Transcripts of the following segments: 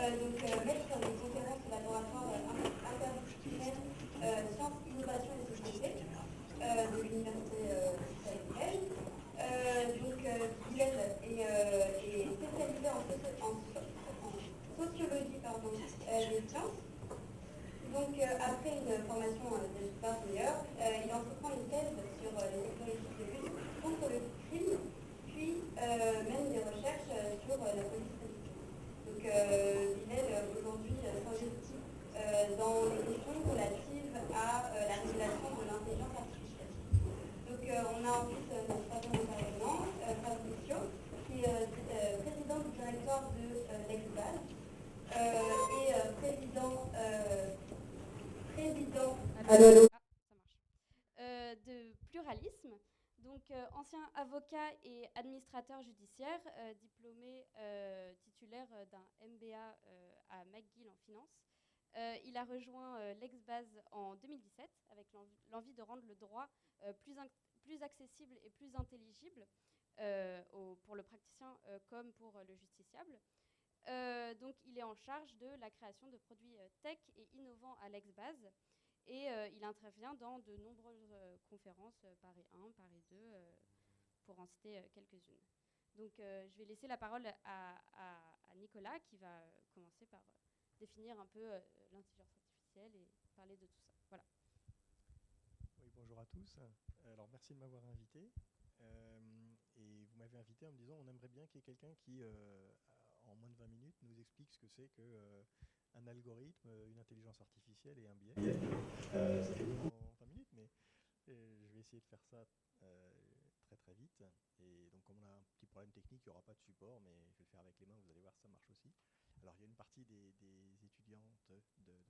Maître des conférences au laboratoire interdisciplinaire Sciences, Innovation et Société de l'Université Paris. Bilal est spécialisé en sociologie des sciences. Après une formation de supérieur, il entreprend une thèse sur les technologies de lutte contre le crime, puis mène des recherches sur la police prédictive. Bilal aujourd'hui s'investit dans les questions relatives à la régulation de l'intelligence artificielle. On a ensuite notre troisième intervenant, Fabrizio, qui est président du directoire de l'EXBAL et président allô. De pluralisme, donc ancien avocat et administrateur judiciaire, diplômé titulaire d'un MBA à McGill en finance. Il a rejoint l'EXBAZ en 2017 avec l'envie de rendre le droit plus accessible et plus intelligible pour le praticien comme pour le justiciable. Donc il est en charge de la création de produits tech et innovants à l'EXBAZ. Et il intervient dans de nombreuses conférences, Paris 1, Paris 2, pour en citer quelques-unes. Donc je vais laisser la parole à Nicolas qui va commencer par définir un peu l'intelligence artificielle et parler de tout ça. Voilà. Oui, bonjour à tous. Alors merci de m'avoir invité. Et vous m'avez invité en me disant on aimerait bien qu'il y ait quelqu'un qui, en moins de 20 minutes, nous explique ce que c'est qu'un algorithme, une intelligence artificielle et un biais. Ça fait beaucoup en 20 minutes, mais je vais essayer de faire ça très très vite. Et donc comme on a un petit problème technique, il n'y aura pas de support, mais je vais le faire avec les mains, vous allez voir, ça marche aussi. Alors il y a une partie des étudiantes de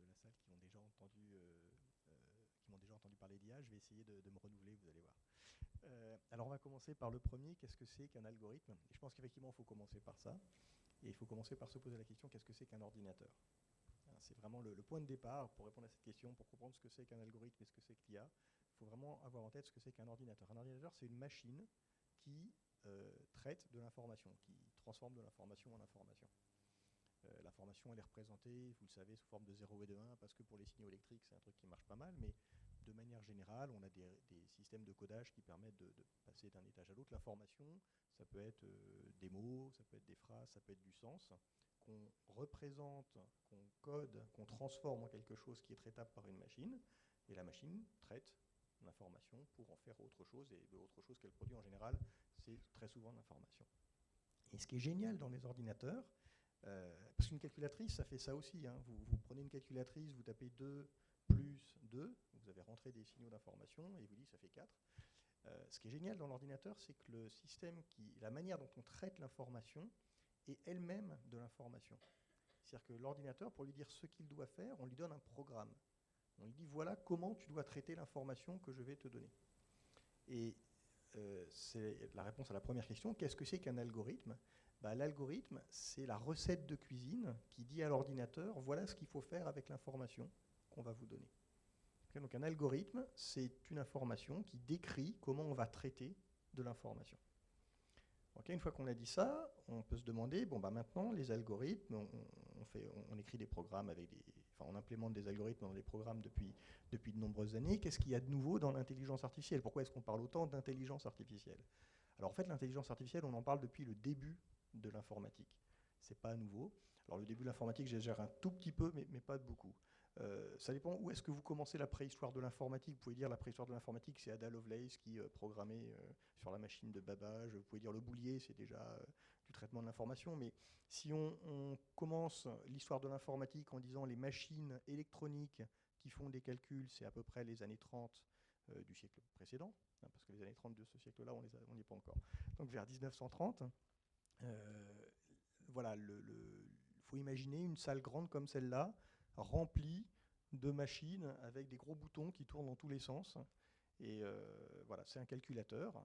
la salle qui ont déjà entendu parler d'IA. Je vais essayer de me renouveler, vous allez voir. Alors on va commencer par le premier, qu'est-ce que c'est qu'un algorithme? Et je pense qu'effectivement il faut commencer par ça. Et il faut commencer par se poser la question, qu'est-ce que c'est qu'un ordinateur? C'est vraiment le point de départ pour répondre à cette question, pour comprendre ce que c'est qu'un algorithme et ce que c'est que l'IA. Il faut vraiment avoir en tête ce que c'est qu'un ordinateur. Un ordinateur, c'est une machine qui traite de l'information, qui transforme de l'information en information. L'information, elle est représentée, vous le savez, sous forme de 0 et de 1, parce que pour les signaux électriques, c'est un truc qui marche pas mal, mais de manière générale, on a des systèmes de codage qui permettent de passer d'un étage à l'autre. L'information, ça peut être des mots, ça peut être des phrases, ça peut être du sens, qu'on représente, qu'on code, qu'on transforme en quelque chose qui est traitable par une machine, et la machine traite l'information pour en faire autre chose, et autre chose qu'elle produit en général, c'est très souvent l'information. Et ce qui est génial dans les ordinateurs, parce qu'une calculatrice, ça fait ça aussi. Hein. Vous prenez une calculatrice, vous tapez 2 plus 2, vous avez rentré des signaux d'information et vous dites ça fait 4. Ce qui est génial dans l'ordinateur, c'est que le système, la manière dont on traite l'information est elle-même de l'information. C'est-à-dire que l'ordinateur, pour lui dire ce qu'il doit faire, on lui donne un programme. On lui dit voilà comment tu dois traiter l'information que je vais te donner. Et c'est la réponse à la première question, qu'est-ce que c'est qu'un algorithme? L'algorithme, c'est la recette de cuisine qui dit à l'ordinateur, voilà ce qu'il faut faire avec l'information qu'on va vous donner. Donc un algorithme, c'est une information qui décrit comment on va traiter de l'information. Une fois qu'on a dit ça, on peut se demander, maintenant, les algorithmes, on écrit des programmes on implémente des algorithmes dans des programmes depuis de nombreuses années. Qu'est-ce qu'il y a de nouveau dans l'intelligence artificielle? Pourquoi est-ce qu'on parle autant d'intelligence artificielle? Alors en fait, l'intelligence artificielle, on en parle depuis le début de l'informatique. C'est pas nouveau. Alors le début de l'informatique, j'exagère un tout petit peu, mais pas de beaucoup. Ça dépend où est-ce que vous commencez la préhistoire de l'informatique. Vous pouvez dire la préhistoire de l'informatique, c'est Ada Lovelace qui programmait sur la machine de Babbage. Vous pouvez dire le Boulier, c'est déjà du traitement de l'information. Mais si on commence l'histoire de l'informatique en disant les machines électroniques qui font des calculs, c'est à peu près les années 30 du siècle précédent, parce que les années 30 de ce siècle-là, on n'y est pas encore. Donc vers 1930, voilà, il faut imaginer une salle grande comme celle-là, remplie de machines avec des gros boutons qui tournent dans tous les sens. Et voilà, c'est un calculateur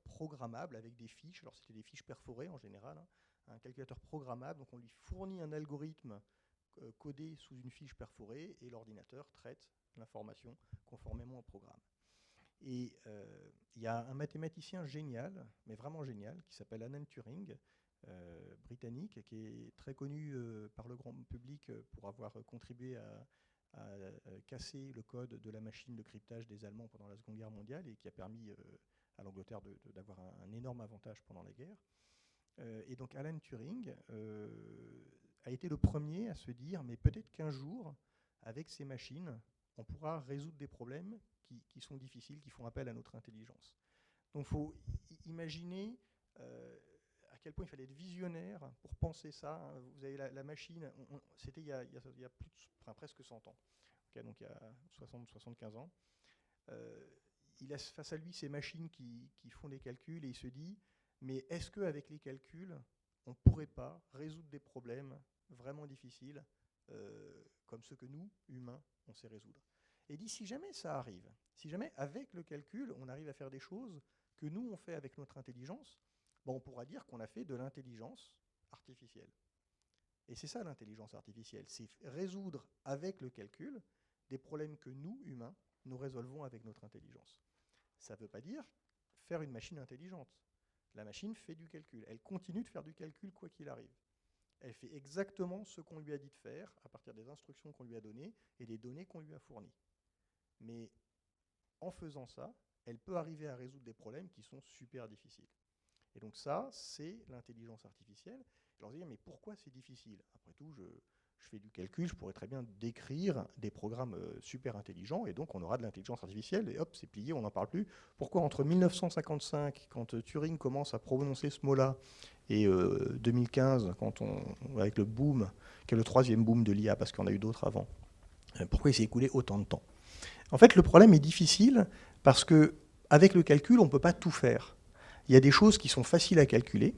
programmable avec des fiches. Alors c'était des fiches perforées en général, hein. Un calculateur programmable, donc on lui fournit un algorithme codé sous une fiche perforée et l'ordinateur traite l'information conformément au programme. Et il y a un mathématicien génial, mais vraiment génial, qui s'appelle Alan Turing, britannique qui est très connu par le grand public pour avoir contribué à casser le code de la machine de cryptage des Allemands pendant la Seconde Guerre mondiale et qui a permis à l'Angleterre d'avoir un énorme avantage pendant la guerre. Et donc Alan Turing a été le premier à se dire mais peut-être qu'un jour, avec ces machines, on pourra résoudre des problèmes qui sont difficiles, qui font appel à notre intelligence. Donc il faut imaginer à quel point il fallait être visionnaire pour penser ça. Vous avez la machine, c'était il y a presque 100 ans, okay, donc il y a 60-75 ans. Il a face à lui ces machines qui font des calculs et il se dit mais est-ce qu'avec les calculs, on ne pourrait pas résoudre des problèmes vraiment difficiles comme ceux que nous, humains, on sait résoudre. Et dit si jamais ça arrive, si jamais avec le calcul, on arrive à faire des choses que nous, on fait avec notre intelligence, bon, on pourra dire qu'on a fait de l'intelligence artificielle. Et c'est ça l'intelligence artificielle, c'est résoudre avec le calcul des problèmes que nous, humains, nous résolvons avec notre intelligence. Ça ne veut pas dire faire une machine intelligente. La machine fait du calcul, elle continue de faire du calcul quoi qu'il arrive. Elle fait exactement ce qu'on lui a dit de faire à partir des instructions qu'on lui a données et des données qu'on lui a fournies. Mais en faisant ça, elle peut arriver à résoudre des problèmes qui sont super difficiles. Et donc ça, c'est l'intelligence artificielle. Alors, mais pourquoi c'est difficile ? Après tout, je fais du calcul, je pourrais très bien décrire des programmes super intelligents, et donc on aura de l'intelligence artificielle, et hop, c'est plié, on n'en parle plus. Pourquoi entre 1955, quand Turing commence à prononcer ce mot-là, et 2015, avec le boom, qui est le troisième boom de l'IA, parce qu'on a eu d'autres avant, pourquoi il s'est écoulé autant de temps ? En fait, le problème est difficile, parce qu'avec le calcul, on ne peut pas tout faire. Il y a des choses qui sont faciles à calculer,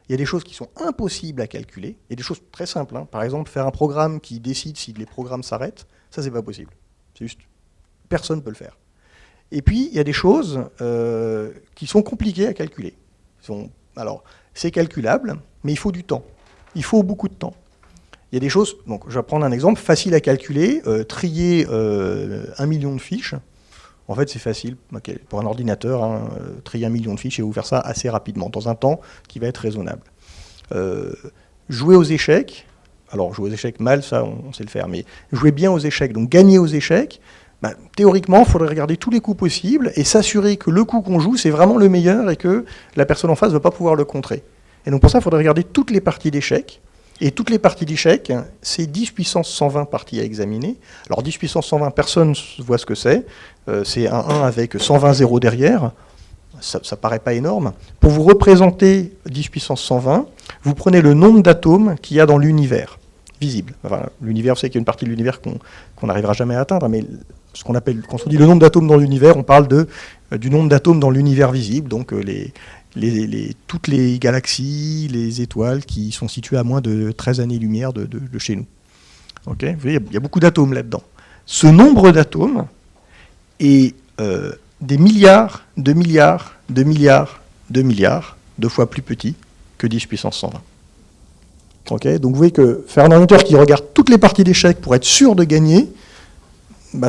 il y a des choses qui sont impossibles à calculer, il y a des choses très simples. Hein. Par exemple, faire un programme qui décide si les programmes s'arrêtent, ça, c'est pas possible. C'est juste, personne ne peut le faire. Et puis, il y a des choses qui sont compliquées à calculer. Alors, c'est calculable, mais il faut du temps. Il faut beaucoup de temps. Il y a des choses, donc je vais prendre un exemple, facile à calculer, trier 1 million de fiches. En fait, c'est facile, okay, pour un ordinateur, hein, trier 1 million de fiches et vous faire ça assez rapidement, dans un temps qui va être raisonnable. Jouer aux échecs, alors jouer aux échecs mal, ça on sait le faire, mais jouer bien aux échecs, donc gagner aux échecs, théoriquement, il faudrait regarder tous les coups possibles et s'assurer que le coup qu'on joue, c'est vraiment le meilleur et que la personne en face ne va pas pouvoir le contrer. Et donc pour ça, il faudrait regarder toutes les parties d'échecs. Et toutes les parties d'échecs, c'est 10 puissance 120 parties à examiner. Alors 10 puissance 120, personne ne voit ce que c'est. C'est un 1 avec 120 zéros derrière. Ça ne paraît pas énorme. Pour vous représenter 10 puissance 120, vous prenez le nombre d'atomes qu'il y a dans l'univers visible. Enfin, l'univers, vous savez qu'il y a une partie de l'univers qu'on n'arrivera jamais à atteindre, mais ce qu'on appelle, quand on dit le nombre d'atomes dans l'univers, on parle du nombre d'atomes dans l'univers visible, donc toutes les galaxies, les étoiles qui sont situées à moins de 13 années-lumière de chez nous. Okay, vous voyez, il y a beaucoup d'atomes là-dedans. Ce nombre d'atomes est des milliards, de milliards, de milliards, de milliards de fois plus petit que 10 puissance 120. Okay, donc vous voyez que faire un ordinateur qui regarde toutes les parties d'échecs pour être sûr de gagner,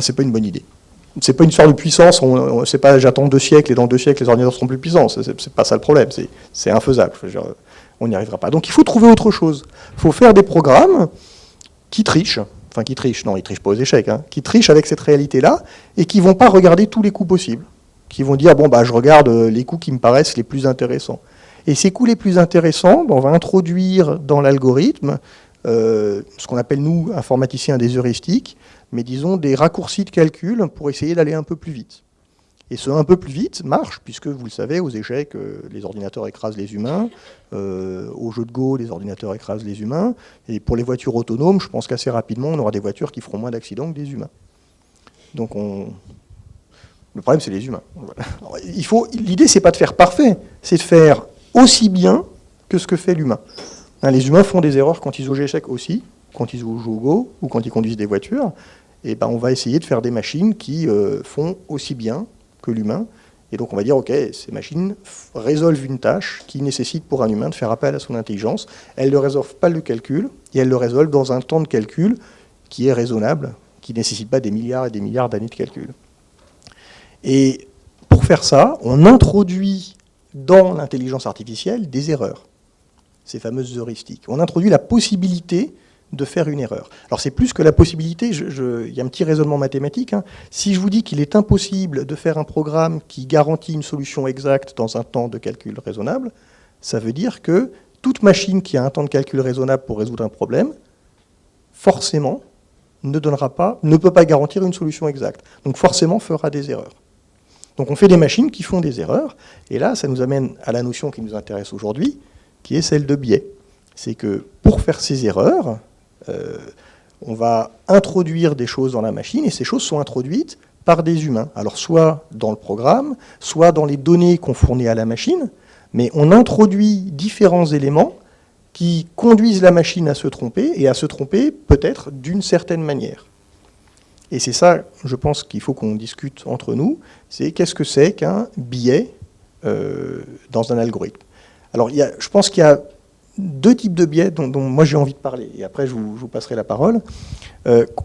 c'est pas une bonne idée. C'est pas une histoire de puissance, c'est pas j'attends 2 siècles et dans 2 siècles les ordinateurs seront plus puissants, c'est pas ça le problème, c'est infaisable, on n'y arrivera pas. Donc il faut trouver autre chose, il faut faire des programmes qui trichent, non ils trichent pas aux échecs, hein, qui trichent avec cette réalité-là et qui vont pas regarder tous les coups possibles, qui vont dire je regarde les coups qui me paraissent les plus intéressants. Et ces coups les plus intéressants, on va introduire dans l'algorithme ce qu'on appelle nous informaticiens des heuristiques, mais disons des raccourcis de calcul pour essayer d'aller un peu plus vite. Et ce un peu plus vite marche, puisque vous le savez, aux échecs, les ordinateurs écrasent les humains, aux jeux de Go, les ordinateurs écrasent les humains, et pour les voitures autonomes, je pense qu'assez rapidement, on aura des voitures qui feront moins d'accidents que des humains. Donc le problème, c'est les humains. Voilà. L'idée, c'est pas de faire parfait, c'est de faire aussi bien que ce que fait l'humain. Hein, les humains font des erreurs quand ils jouent aux échecs aussi, quand ils jouent au Go ou quand ils conduisent des voitures, et on va essayer de faire des machines qui font aussi bien que l'humain. Et donc on va dire, ok, ces machines résolvent une tâche qui nécessite pour un humain de faire appel à son intelligence. Elles ne résolvent pas le calcul, et elles le résolvent dans un temps de calcul qui est raisonnable, qui ne nécessite pas des milliards et des milliards d'années de calcul. Et pour faire ça, on introduit dans l'intelligence artificielle des erreurs. ces fameuses heuristiques. On introduit la possibilité de faire une erreur. Alors c'est plus que la possibilité, il y a un petit raisonnement mathématique. Hein. Si je vous dis qu'il est impossible de faire un programme qui garantit une solution exacte dans un temps de calcul raisonnable, ça veut dire que toute machine qui a un temps de calcul raisonnable pour résoudre un problème, forcément, ne peut pas garantir une solution exacte. Donc forcément fera des erreurs. Donc on fait des machines qui font des erreurs, et là ça nous amène à la notion qui nous intéresse aujourd'hui, qui est celle de biais. C'est que pour faire ces erreurs, on va introduire des choses dans la machine, et ces choses sont introduites par des humains. Alors soit dans le programme, soit dans les données qu'on fournit à la machine, mais on introduit différents éléments qui conduisent la machine à se tromper, et à se tromper peut-être d'une certaine manière. Et c'est ça, je pense qu'il faut qu'on discute entre nous, c'est qu'est-ce que c'est qu'un biais dans un algorithme. Alors je pense qu'il y a deux types de biais dont moi j'ai envie de parler, et après je vous passerai la parole.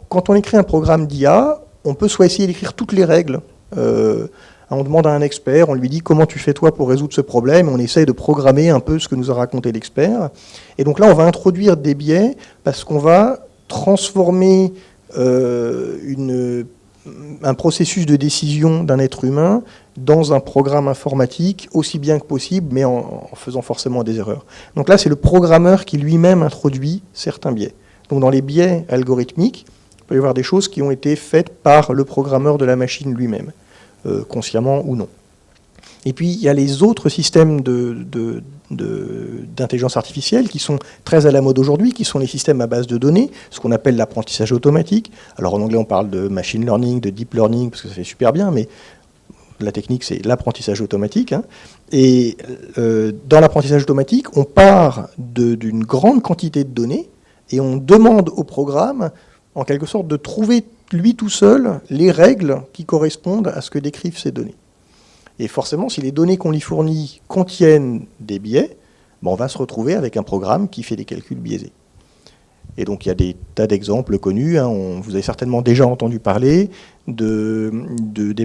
Quand on écrit un programme d'IA, on peut soit essayer d'écrire toutes les règles. On demande à un expert, on lui dit comment tu fais toi pour résoudre ce problème, on essaye de programmer un peu ce que nous a raconté l'expert. Et donc là on va introduire des biais parce qu'on va transformer un processus de décision d'un être humain dans un programme informatique aussi bien que possible, mais en faisant forcément des erreurs. Donc là, c'est le programmeur qui lui-même introduit certains biais. Donc dans les biais algorithmiques, il peut y avoir des choses qui ont été faites par le programmeur de la machine lui-même, consciemment ou non. Et puis, il y a les autres systèmes d'intelligence artificielle qui sont très à la mode aujourd'hui, qui sont les systèmes à base de données, ce qu'on appelle l'apprentissage automatique. Alors en anglais, on parle de machine learning, de deep learning, parce que ça fait super bien, mais la technique, c'est l'apprentissage automatique. Hein. Et dans l'apprentissage automatique, on part d'une grande quantité de données et on demande au programme, en quelque sorte, de trouver lui tout seul les règles qui correspondent à ce que décrivent ces données. Et forcément, si les données qu'on lui fournit contiennent des biais, on va se retrouver avec un programme qui fait des calculs biaisés. Et donc il y a des tas d'exemples connus. Hein. Vous avez certainement déjà entendu parler des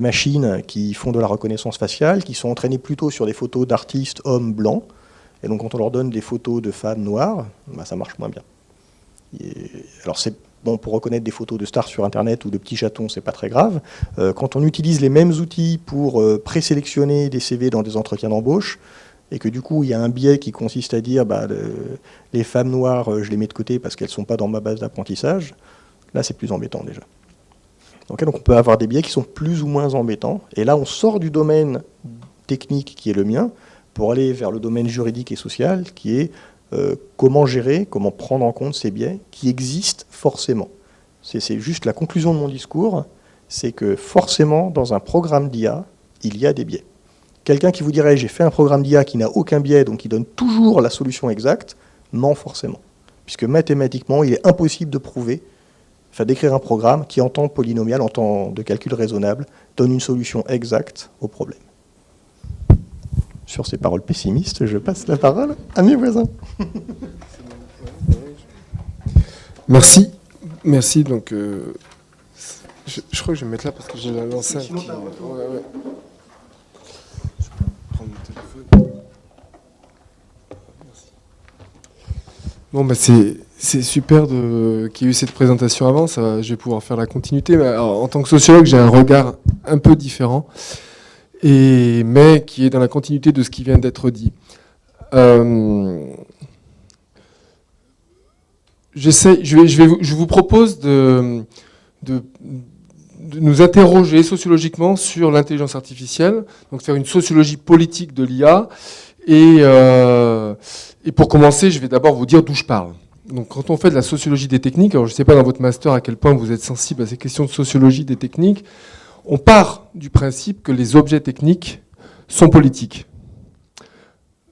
machines qui font de la reconnaissance faciale, qui sont entraînées plutôt sur des photos d'artistes hommes blancs. Et donc quand on leur donne des photos de femmes noires, ça marche moins bien. Alors c'est bon, pour reconnaître des photos de stars sur Internet ou de petits chatons, c'est pas très grave. Quand on utilise les mêmes outils pour présélectionner des CV dans des entretiens d'embauche, et que du coup, il y a un biais qui consiste à dire les femmes noires, je les mets de côté parce qu'elles ne sont pas dans ma base d'apprentissage, là, c'est plus embêtant déjà. Donc on peut avoir des biais qui sont plus ou moins embêtants, et là, on sort du domaine technique qui est le mien pour aller vers le domaine juridique et social qui est comment gérer, comment prendre en compte ces biais qui existent forcément. C'est juste la conclusion de mon discours, c'est que forcément, dans un programme d'IA, il y a des biais. Quelqu'un qui vous dirait « j'ai fait un programme d'IA qui n'a aucun biais, donc qui donne toujours la solution exacte », ment forcément. Puisque mathématiquement, il est impossible de prouver, d'écrire un programme qui, en temps polynomial, en temps de calcul raisonnable, donne une solution exacte au problème. Sur ces paroles pessimistes, je passe la parole à mes voisins. Merci. Merci. Donc, je crois que je vais me mettre là parce que j'ai l'enceinte qui... Ouais. Je peux prendre mon téléphone. Merci. Bon, c'est super qu'il y ait eu cette présentation avant. Je vais pouvoir faire la continuité. Mais alors, en tant que sociologue, j'ai un regard un peu différent. Mais qui est dans la continuité de ce qui vient d'être dit. Je vous propose de nous interroger sociologiquement sur l'intelligence artificielle, donc faire une sociologie politique de l'IA. Et pour commencer, je vais d'abord vous dire d'où je parle. Donc, quand on fait de la sociologie des techniques, alors je ne sais pas dans votre master à quel point vous êtes sensible à ces questions de sociologie des techniques, on part du principe que les objets techniques sont politiques.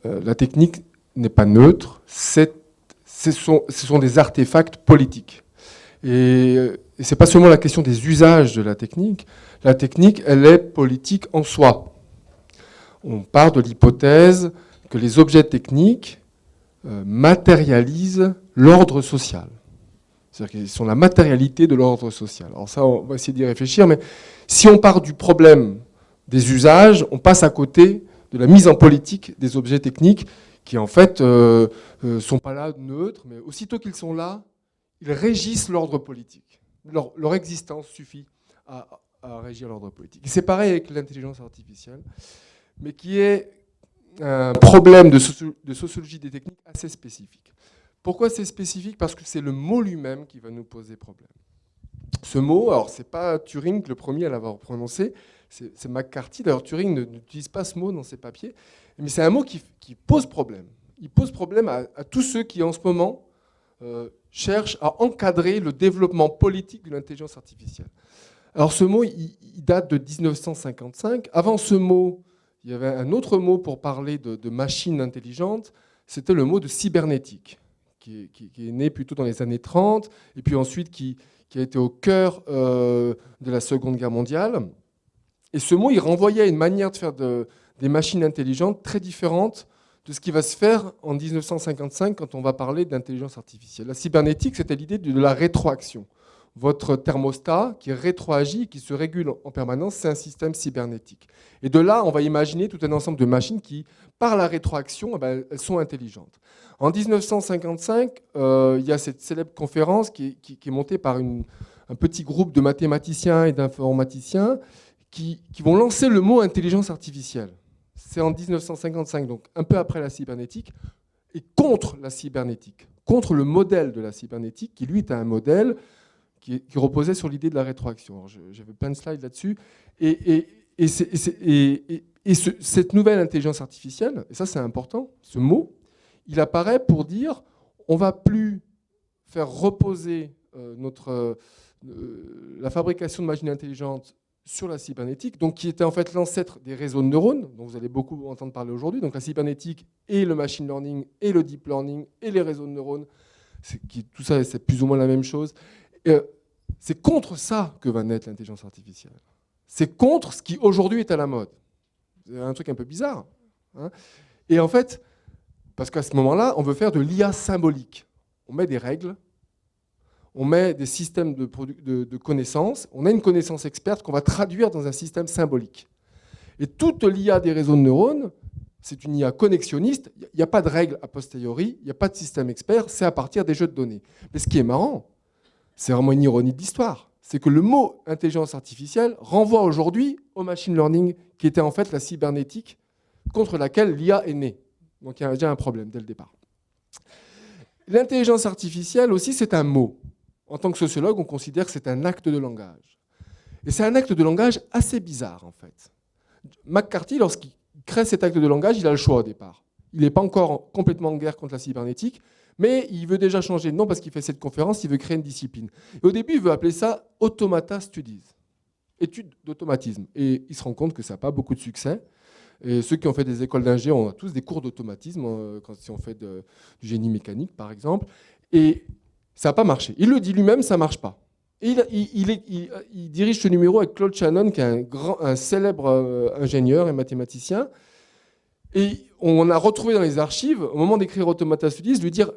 La technique n'est pas neutre, ce sont des artefacts politiques. Et ce n'est pas seulement la question des usages de la technique, elle est politique en soi. On part de l'hypothèse que les objets techniques matérialisent l'ordre social. C'est-à-dire qu'ils sont la matérialité de l'ordre social. Alors ça, on va essayer d'y réfléchir, mais si on part du problème des usages, on passe à côté de la mise en politique des objets techniques qui en fait sont pas là neutres, mais aussitôt qu'ils sont là, ils régissent l'ordre politique. Leur existence suffit à régir l'ordre politique. Et c'est pareil avec l'intelligence artificielle, mais qui est un problème de sociologie des techniques assez spécifique. Pourquoi c'est spécifique? Parce que c'est le mot lui-même qui va nous poser problème. Ce mot, alors c'est pas Turing le premier à l'avoir prononcé, c'est McCarthy. D'ailleurs, Turing n'utilise pas ce mot dans ses papiers, mais c'est un mot qui pose problème. Il pose problème à tous ceux qui, en ce moment, cherchent à encadrer le développement politique de l'intelligence artificielle. Alors, ce mot, il date de 1955. Avant ce mot, il y avait un autre mot pour parler de machines intelligentes, c'était le mot de cybernétique, qui est né plutôt dans les années 30, et puis ensuite qui a été au cœur de la Seconde Guerre mondiale. Et ce mot, il renvoyait à une manière de faire des machines intelligentes très différente de ce qui va se faire en 1955 quand on va parler d'intelligence artificielle. La cybernétique, c'était l'idée de la rétroaction. Votre thermostat qui rétroagit, qui se régule en permanence, c'est un système cybernétique. Et de là, on va imaginer tout un ensemble de machines qui, par la rétroaction, elles sont intelligentes. En 1955, il y a cette célèbre conférence qui est montée par un petit groupe de mathématiciens et d'informaticiens qui vont lancer le mot intelligence artificielle. C'est en 1955, donc un peu après la cybernétique, et contre la cybernétique, contre le modèle de la cybernétique, qui lui est un modèle qui reposait sur l'idée de la rétroaction. J'avais plein de slides là-dessus. Et cette nouvelle intelligence artificielle, et ça c'est important, ce mot, il apparaît pour dire on ne va plus faire reposer la fabrication de machines intelligentes sur la cybernétique, donc qui était en fait l'ancêtre des réseaux de neurones, dont vous allez beaucoup entendre parler aujourd'hui. Donc la cybernétique et le machine learning et le deep learning et les réseaux de neurones, tout ça c'est plus ou moins la même chose. C'est contre ça que va naître l'intelligence artificielle. C'est contre ce qui aujourd'hui est à la mode. C'est un truc un peu bizarre. Hein. Et en fait, parce qu'à ce moment-là, on veut faire de l'IA symbolique. On met des règles, on met des systèmes de connaissances, on a une connaissance experte qu'on va traduire dans un système symbolique. Et toute l'IA des réseaux de neurones, c'est une IA connexionniste, il n'y a pas de règles a posteriori, il n'y a pas de système expert, c'est à partir des jeux de données. Mais ce qui est marrant, c'est vraiment une ironie de l'histoire, c'est que le mot intelligence artificielle renvoie aujourd'hui au machine learning, qui était en fait la cybernétique contre laquelle l'IA est née. Donc il y a déjà un problème dès le départ. L'intelligence artificielle aussi, c'est un mot. En tant que sociologue, on considère que c'est un acte de langage. Et c'est un acte de langage assez bizarre, en fait. McCarthy, lorsqu'il crée cet acte de langage, il a le choix au départ. Il n'est pas encore complètement en guerre contre la cybernétique, mais il veut déjà changer de nom parce qu'il fait cette conférence, il veut créer une discipline. Et au début, il veut appeler ça Automata Studies, études d'automatisme. Et il se rend compte que ça n'a pas beaucoup de succès. Et ceux qui ont fait des écoles d'ingé, on a tous des cours d'automatisme, si on fait du génie mécanique, par exemple. Et ça n'a pas marché. Il le dit lui-même, ça ne marche pas. Et il dirige ce numéro avec Claude Shannon, qui est un célèbre ingénieur et mathématicien. Et on a retrouvé dans les archives, au moment d'écrire Automata Studies, lui dire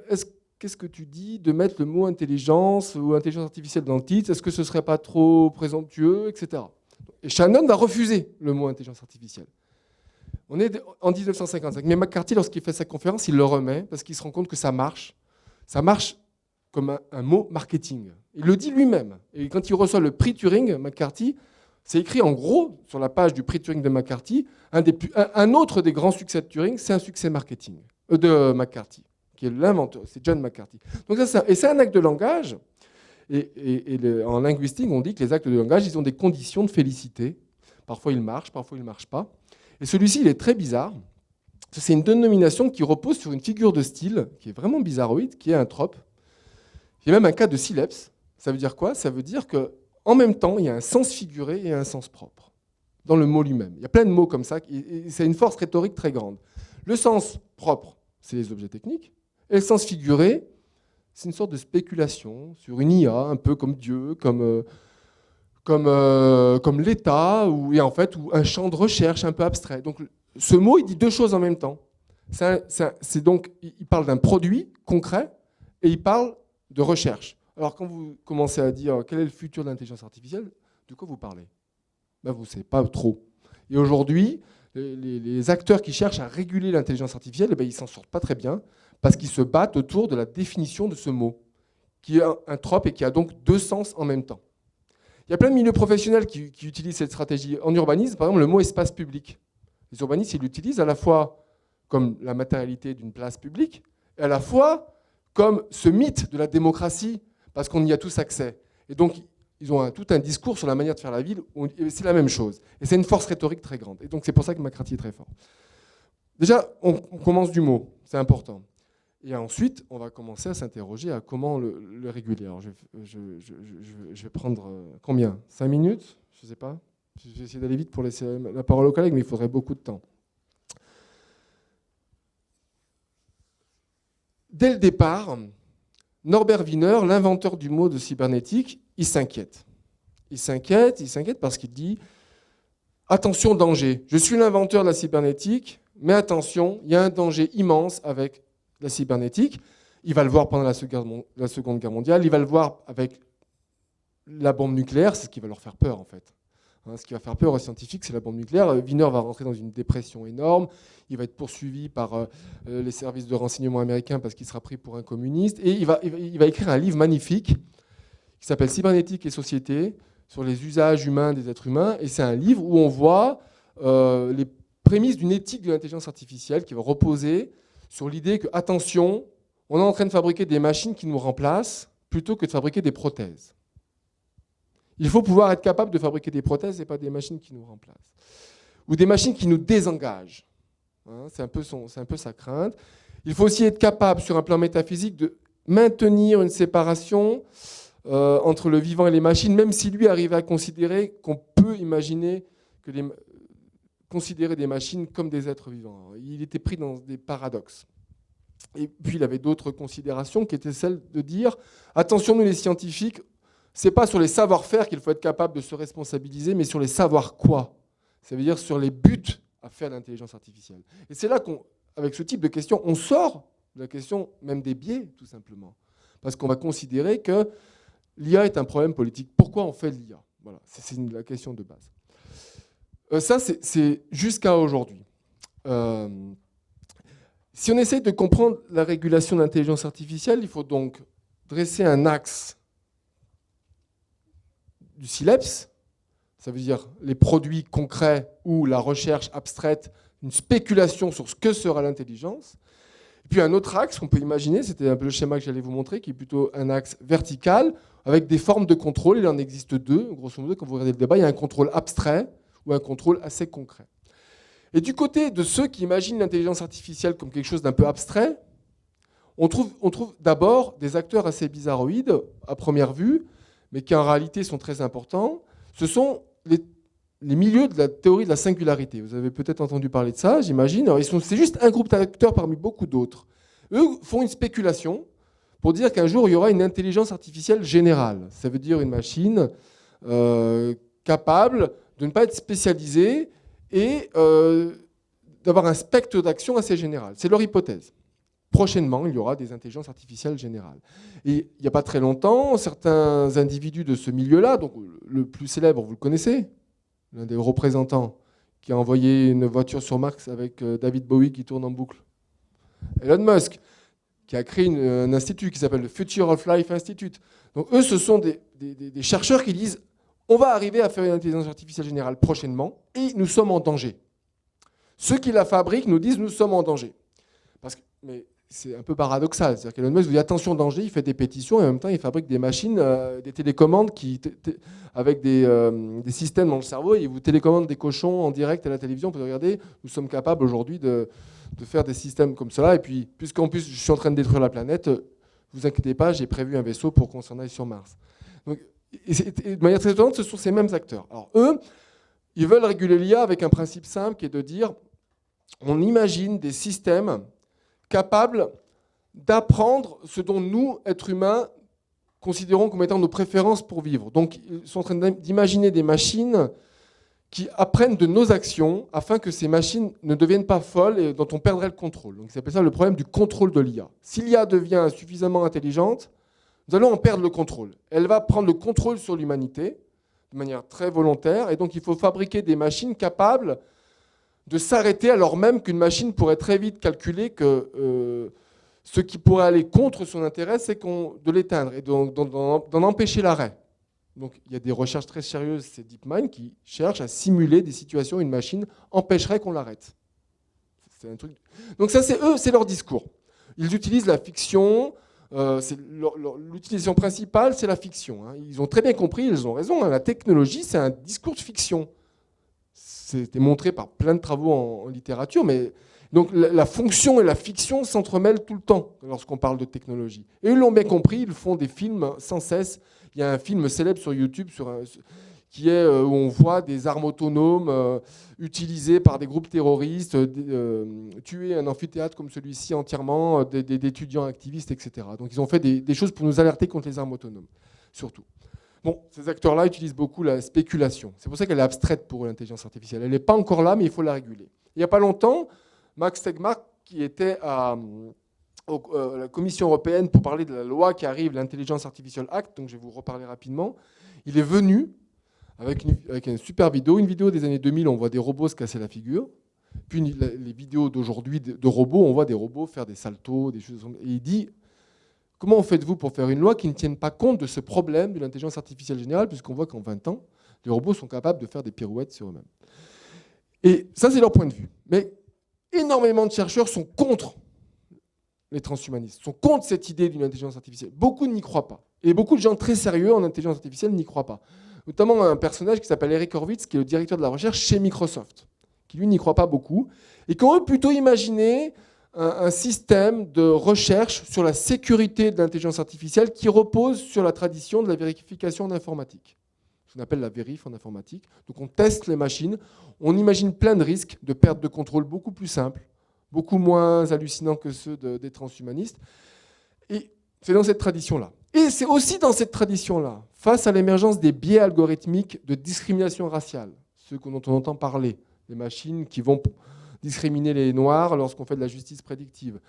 qu'est-ce que tu dis de mettre le mot intelligence ou intelligence artificielle dans le titre? Est-ce que ce ne serait pas trop présomptueux, etc. Et Shannon va refuser le mot intelligence artificielle. On est en 1955. Mais McCarthy, lorsqu'il fait sa conférence, il le remet parce qu'il se rend compte que ça marche. Ça marche comme un mot marketing. Il le dit lui-même. Et quand il reçoit le prix Turing, McCarthy, c'est écrit en gros sur la page du prix Turing de McCarthy. Un autre des grands succès de Turing, c'est un succès marketing de McCarthy, qui est l'inventeur, c'est John McCarthy. Donc c'est un acte de langage. En linguistique, on dit que les actes de langage, ils ont des conditions de félicité. Parfois ils marchent, parfois ils ne marchent pas. Et celui-ci, il est très bizarre. C'est une dénomination qui repose sur une figure de style qui est vraiment bizarroïde, qui est un trope. Il y a même un cas de sileps. Ça veut dire quoi? Ça veut dire qu'en même temps, il y a un sens figuré et un sens propre dans le mot lui-même. Il y a plein de mots comme ça, et c'est une force rhétorique très grande. Le sens propre, c'est les objets techniques, et le sens figuré, c'est une sorte de spéculation sur une IA, un peu comme Dieu, comme l'État, ou un champ de recherche un peu abstrait. Donc, ce mot, il dit deux choses en même temps. Donc, il parle d'un produit concret et il parle de recherche. Alors, quand vous commencez à dire quel est le futur de l'intelligence artificielle, de quoi vous parlez? Vous ne savez pas trop. Et aujourd'hui, les acteurs qui cherchent à réguler l'intelligence artificielle, ils ne s'en sortent pas très bien, parce qu'ils se battent autour de la définition de ce mot, qui est un trope et qui a donc deux sens en même temps. Il y a plein de milieux professionnels qui utilisent cette stratégie. En urbanisme, par exemple, le mot espace public. Les urbanistes, ils l'utilisent à la fois comme la matérialité d'une place publique, et à la fois comme ce mythe de la démocratie, parce qu'on y a tous accès. Et donc, ils ont tout un discours sur la manière de faire la ville, et c'est la même chose. Et c'est une force rhétorique très grande. Et donc, c'est pour ça que McCarthy est très fort. Déjà, on commence du mot, c'est important. Et ensuite, on va commencer à s'interroger à comment le réguler. Alors, je vais prendre combien 5 minutes? Je ne sais pas. Je vais essayer d'aller vite pour laisser la parole aux collègues, mais il faudrait beaucoup de temps. Dès le départ, Norbert Wiener, l'inventeur du mot de cybernétique, il s'inquiète. Il s'inquiète parce qu'il dit « Attention, danger. Je suis l'inventeur de la cybernétique, mais attention, il y a un danger immense avec la cybernétique. » Il va le voir pendant la Seconde Guerre mondiale, il va le voir avec la bombe nucléaire, c'est ce qui va leur faire peur en fait. Ce qui va faire peur aux scientifiques, c'est la bombe nucléaire. Wiener va rentrer dans une dépression énorme. Il va être poursuivi par les services de renseignement américains parce qu'il sera pris pour un communiste. Et il va écrire un livre magnifique qui s'appelle Cybernétique et société, sur les usages humains des êtres humains. Et c'est un livre où on voit les prémices d'une éthique de l'intelligence artificielle qui va reposer sur l'idée que, attention, on est en train de fabriquer des machines qui nous remplacent plutôt que de fabriquer des prothèses. Il faut pouvoir être capable de fabriquer des prothèses et pas des machines qui nous remplacent. Ou des machines qui nous désengagent. C'est un peu sa crainte. Il faut aussi être capable, sur un plan métaphysique, de maintenir une séparation entre le vivant et les machines, même si lui arrive à considérer qu'on peut imaginer considérer des machines comme des êtres vivants. Il était pris dans des paradoxes. Et puis il avait d'autres considérations qui étaient celles de dire « Attention, nous les scientifiques, c'est pas sur les savoir-faire qu'il faut être capable de se responsabiliser, mais sur les savoir-quoi. Ça veut dire sur les buts à faire l'intelligence artificielle. » Et c'est là qu'avec ce type de questions, on sort de la question même des biais, tout simplement. Parce qu'on va considérer que l'IA est un problème politique. Pourquoi on fait l'IA? Voilà, c'est la question de base. Ça, c'est jusqu'à aujourd'hui. Si on essaie de comprendre la régulation de l'intelligence artificielle, il faut donc dresser un axe du SILEPS, ça veut dire les produits concrets ou la recherche abstraite, une spéculation sur ce que sera l'intelligence. Et puis un autre axe qu'on peut imaginer, c'était un peu le schéma que j'allais vous montrer, qui est plutôt un axe vertical, avec des formes de contrôle. Il en existe deux, grosso modo, quand vous regardez le débat, il y a un contrôle abstrait ou un contrôle assez concret. Et du côté de ceux qui imaginent l'intelligence artificielle comme quelque chose d'un peu abstrait, on trouve d'abord des acteurs assez bizarroïdes, à première vue, mais qui en réalité sont très importants. Ce sont les milieux de la théorie de la singularité. Vous avez peut-être entendu parler de ça, j'imagine. C'est juste un groupe d'acteurs parmi beaucoup d'autres. Eux font une spéculation pour dire qu'un jour, il y aura une intelligence artificielle générale. Ça veut dire une machine capable de ne pas être spécialisée et d'avoir un spectre d'action assez général. C'est leur hypothèse. Prochainement, il y aura des intelligences artificielles générales. Et il n'y a pas très longtemps, certains individus de ce milieu-là, donc le plus célèbre, vous le connaissez, l'un des représentants qui a envoyé une voiture sur Mars avec David Bowie qui tourne en boucle. Elon Musk, qui a créé un institut qui s'appelle le Future of Life Institute. Donc eux, ce sont des chercheurs qui disent on va arriver à faire une intelligence artificielle générale prochainement et nous sommes en danger. Ceux qui la fabriquent nous disent nous sommes en danger. Mais c'est un peu paradoxal. C'est-à-dire qu'Elon Musk vous dit attention danger, il fait des pétitions et en même temps il fabrique des machines, des télécommandes avec des systèmes dans le cerveau et il vous télécommande des cochons en direct à la télévision pour regarder, nous sommes capables aujourd'hui de faire des systèmes comme cela. Et puis, puisqu'en plus je suis en train de détruire la planète, vous inquiétez pas, j'ai prévu un vaisseau pour qu'on s'en aille sur Mars. Donc, et de manière très étonnante, ce sont ces mêmes acteurs. Alors eux, ils veulent réguler l'IA avec un principe simple qui est de dire on imagine des systèmes capables d'apprendre ce dont nous, êtres humains, considérons comme étant nos préférences pour vivre. Donc, ils sont en train d'imaginer des machines qui apprennent de nos actions afin que ces machines ne deviennent pas folles et dont on perdrait le contrôle. Donc, ils appellent ça le problème du contrôle de l'IA. Si l'IA devient suffisamment intelligente, nous allons en perdre le contrôle. Elle va prendre le contrôle sur l'humanité de manière très volontaire et donc il faut fabriquer des machines capables de s'arrêter alors même qu'une machine pourrait très vite calculer que ce qui pourrait aller contre son intérêt, c'est de l'éteindre et d'en empêcher l'arrêt. Donc il y a des recherches très sérieuses, c'est DeepMind, qui cherchent à simuler des situations où une machine empêcherait qu'on l'arrête. C'est un truc. Donc ça, c'est leur discours. Ils utilisent la fiction. L'utilisation principale, c'est la fiction. Hein. Ils ont très bien compris, ils ont raison. Hein. La technologie, c'est un discours de fiction. C'était montré par plein de travaux en littérature, mais donc la fonction et la fiction s'entremêlent tout le temps lorsqu'on parle de technologie. Et ils l'ont bien compris, ils font des films sans cesse. Il y a un film célèbre sur YouTube qui est où on voit des armes autonomes utilisées par des groupes terroristes, tuer un amphithéâtre comme celui-ci entièrement, d'étudiants activistes, etc. Donc ils ont fait des choses pour nous alerter contre les armes autonomes, surtout. Bon, ces acteurs-là utilisent beaucoup la spéculation. C'est pour ça qu'elle est abstraite pour eux, l'intelligence artificielle. Elle n'est pas encore là, mais il faut la réguler. Il n'y a pas longtemps, Max Tegmark, qui était à la Commission européenne pour parler de la loi qui arrive, l'Intelligence Artificial Act, donc je vais vous reparler rapidement, il est venu avec une super vidéo, une vidéo des années 2000, on voit des robots se casser la figure, puis les vidéos d'aujourd'hui de robots, on voit des robots faire des saltos, des choses. Et il dit, comment faites-vous pour faire une loi qui ne tienne pas compte de ce problème de l'intelligence artificielle générale, puisqu'on voit qu'en 20 ans, les robots sont capables de faire des pirouettes sur eux-mêmes. Et ça, c'est leur point de vue. Mais énormément de chercheurs sont contre les transhumanistes, sont contre cette idée d'une intelligence artificielle. Beaucoup n'y croient pas. Et beaucoup de gens très sérieux en intelligence artificielle n'y croient pas. Notamment un personnage qui s'appelle Eric Horvitz, qui est le directeur de la recherche chez Microsoft, qui lui n'y croit pas beaucoup, et qui ont plutôt imaginé un système de recherche sur la sécurité de l'intelligence artificielle qui repose sur la tradition de la vérification en informatique. Ce qu'on appelle la vérif en informatique. Donc on teste les machines, on imagine plein de risques de perte de contrôle beaucoup plus simples, beaucoup moins hallucinants que ceux des transhumanistes. Et c'est dans cette tradition-là. Et c'est aussi dans cette tradition-là, face à l'émergence des biais algorithmiques de discrimination raciale, ceux dont on entend parler, les machines qui vont discriminer les Noirs lorsqu'on fait de la justice prédictive.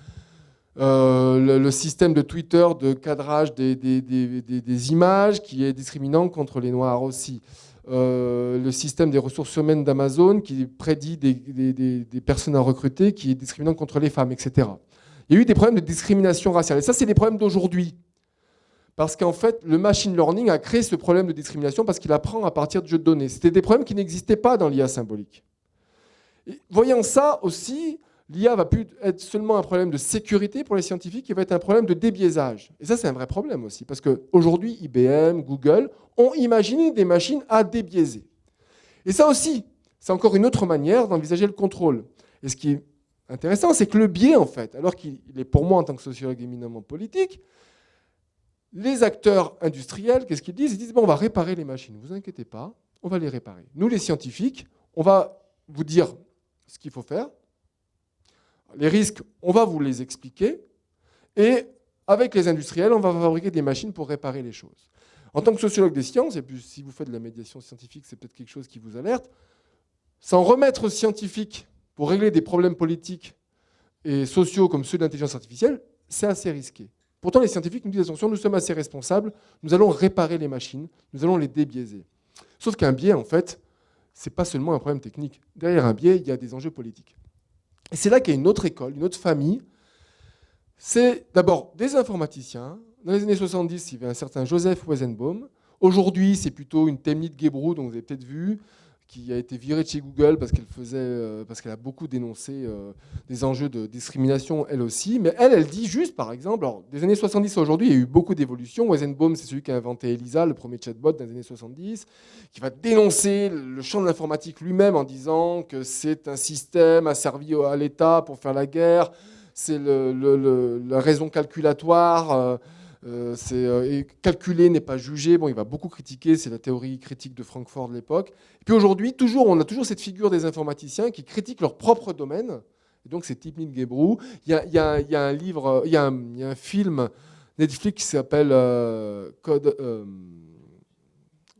Le système de Twitter de cadrage des images qui est discriminant contre les Noirs aussi. Le système des ressources humaines d'Amazon qui prédit des personnes à recruter qui est discriminant contre les femmes, etc. Il y a eu des problèmes de discrimination raciale. Et ça, c'est des problèmes d'aujourd'hui. Parce qu'en fait, le machine learning a créé ce problème de discrimination parce qu'il apprend à partir de jeux de données. C'était des problèmes qui n'existaient pas dans l'IA symbolique. Et voyant ça aussi, l'IA va plus être seulement un problème de sécurité pour les scientifiques, il va être un problème de débiaisage. Et ça, c'est un vrai problème aussi, parce qu'aujourd'hui, IBM, Google ont imaginé des machines à débiaiser. Et ça aussi, c'est encore une autre manière d'envisager le contrôle. Et ce qui est intéressant, c'est que le biais, en fait, alors qu'il est pour moi, en tant que sociologue éminemment politique, les acteurs industriels, qu'est-ce qu'ils disent ? Ils disent, bon, on va réparer les machines, ne vous inquiétez pas, on va les réparer. Nous, les scientifiques, on va vous dire ce qu'il faut faire. Les risques, on va vous les expliquer. Et avec les industriels, on va fabriquer des machines pour réparer les choses. En tant que sociologue des sciences, et puis si vous faites de la médiation scientifique, c'est peut-être quelque chose qui vous alerte, s'en remettre aux scientifiques pour régler des problèmes politiques et sociaux comme ceux de l'intelligence artificielle, c'est assez risqué. Pourtant, les scientifiques nous disent, attention, nous sommes assez responsables, nous allons réparer les machines, nous allons les débiaiser. Sauf qu'un biais, en fait, ce n'est pas seulement un problème technique. Derrière un biais, il y a des enjeux politiques. Et c'est là qu'il y a une autre école, une autre famille. C'est d'abord des informaticiens. Dans les années 70, il y avait un certain Joseph Weizenbaum. Aujourd'hui, c'est plutôt une Temnit Gebru, dont vous avez peut-être vu, qui a été virée de chez Google parce qu'elle a beaucoup dénoncé des enjeux de discrimination, elle aussi. Mais elle dit juste, par exemple, alors, des années 70 à aujourd'hui, il y a eu beaucoup d'évolutions. Weizenbaum, c'est celui qui a inventé ELISA, le premier chatbot dans les années 70, qui va dénoncer le champ de l'informatique lui-même en disant que c'est un système asservi à l'État pour faire la guerre, c'est la raison calculatoire, et calculer n'est pas jugé. Bon, il va beaucoup critiquer, c'est la théorie critique de Francfort de l'époque. Et puis aujourd'hui, on a toujours cette figure des informaticiens qui critiquent leur propre domaine. Et donc c'est Temnit Gebru. Il y a un livre, il y a un film Netflix qui s'appelle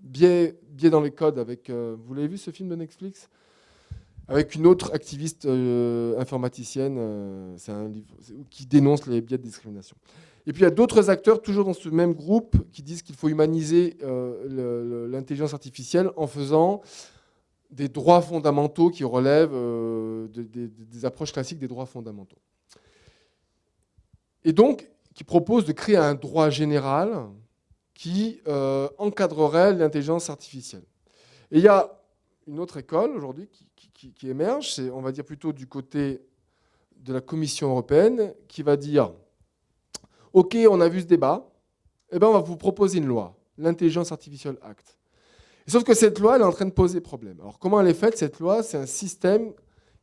Biais dans les codes. Vous l'avez vu ce film de Netflix ? Avec une autre activiste informaticienne, c'est un livre qui dénonce les biais de discrimination. Et puis il y a d'autres acteurs, toujours dans ce même groupe, qui disent qu'il faut humaniser l'intelligence artificielle en faisant des droits fondamentaux qui relèvent des approches classiques des droits fondamentaux. Et donc, qui propose de créer un droit général qui encadrerait l'intelligence artificielle. Et il y a une autre école aujourd'hui qui émerge, c'est, on va dire, plutôt du côté de la Commission européenne, qui va dire « Ok, on a vu ce débat, eh ben on va vous proposer une loi, l'Intelligence Artificial Act ». Sauf que cette loi, elle est en train de poser problème. Alors comment elle est faite, cette loi? C'est un système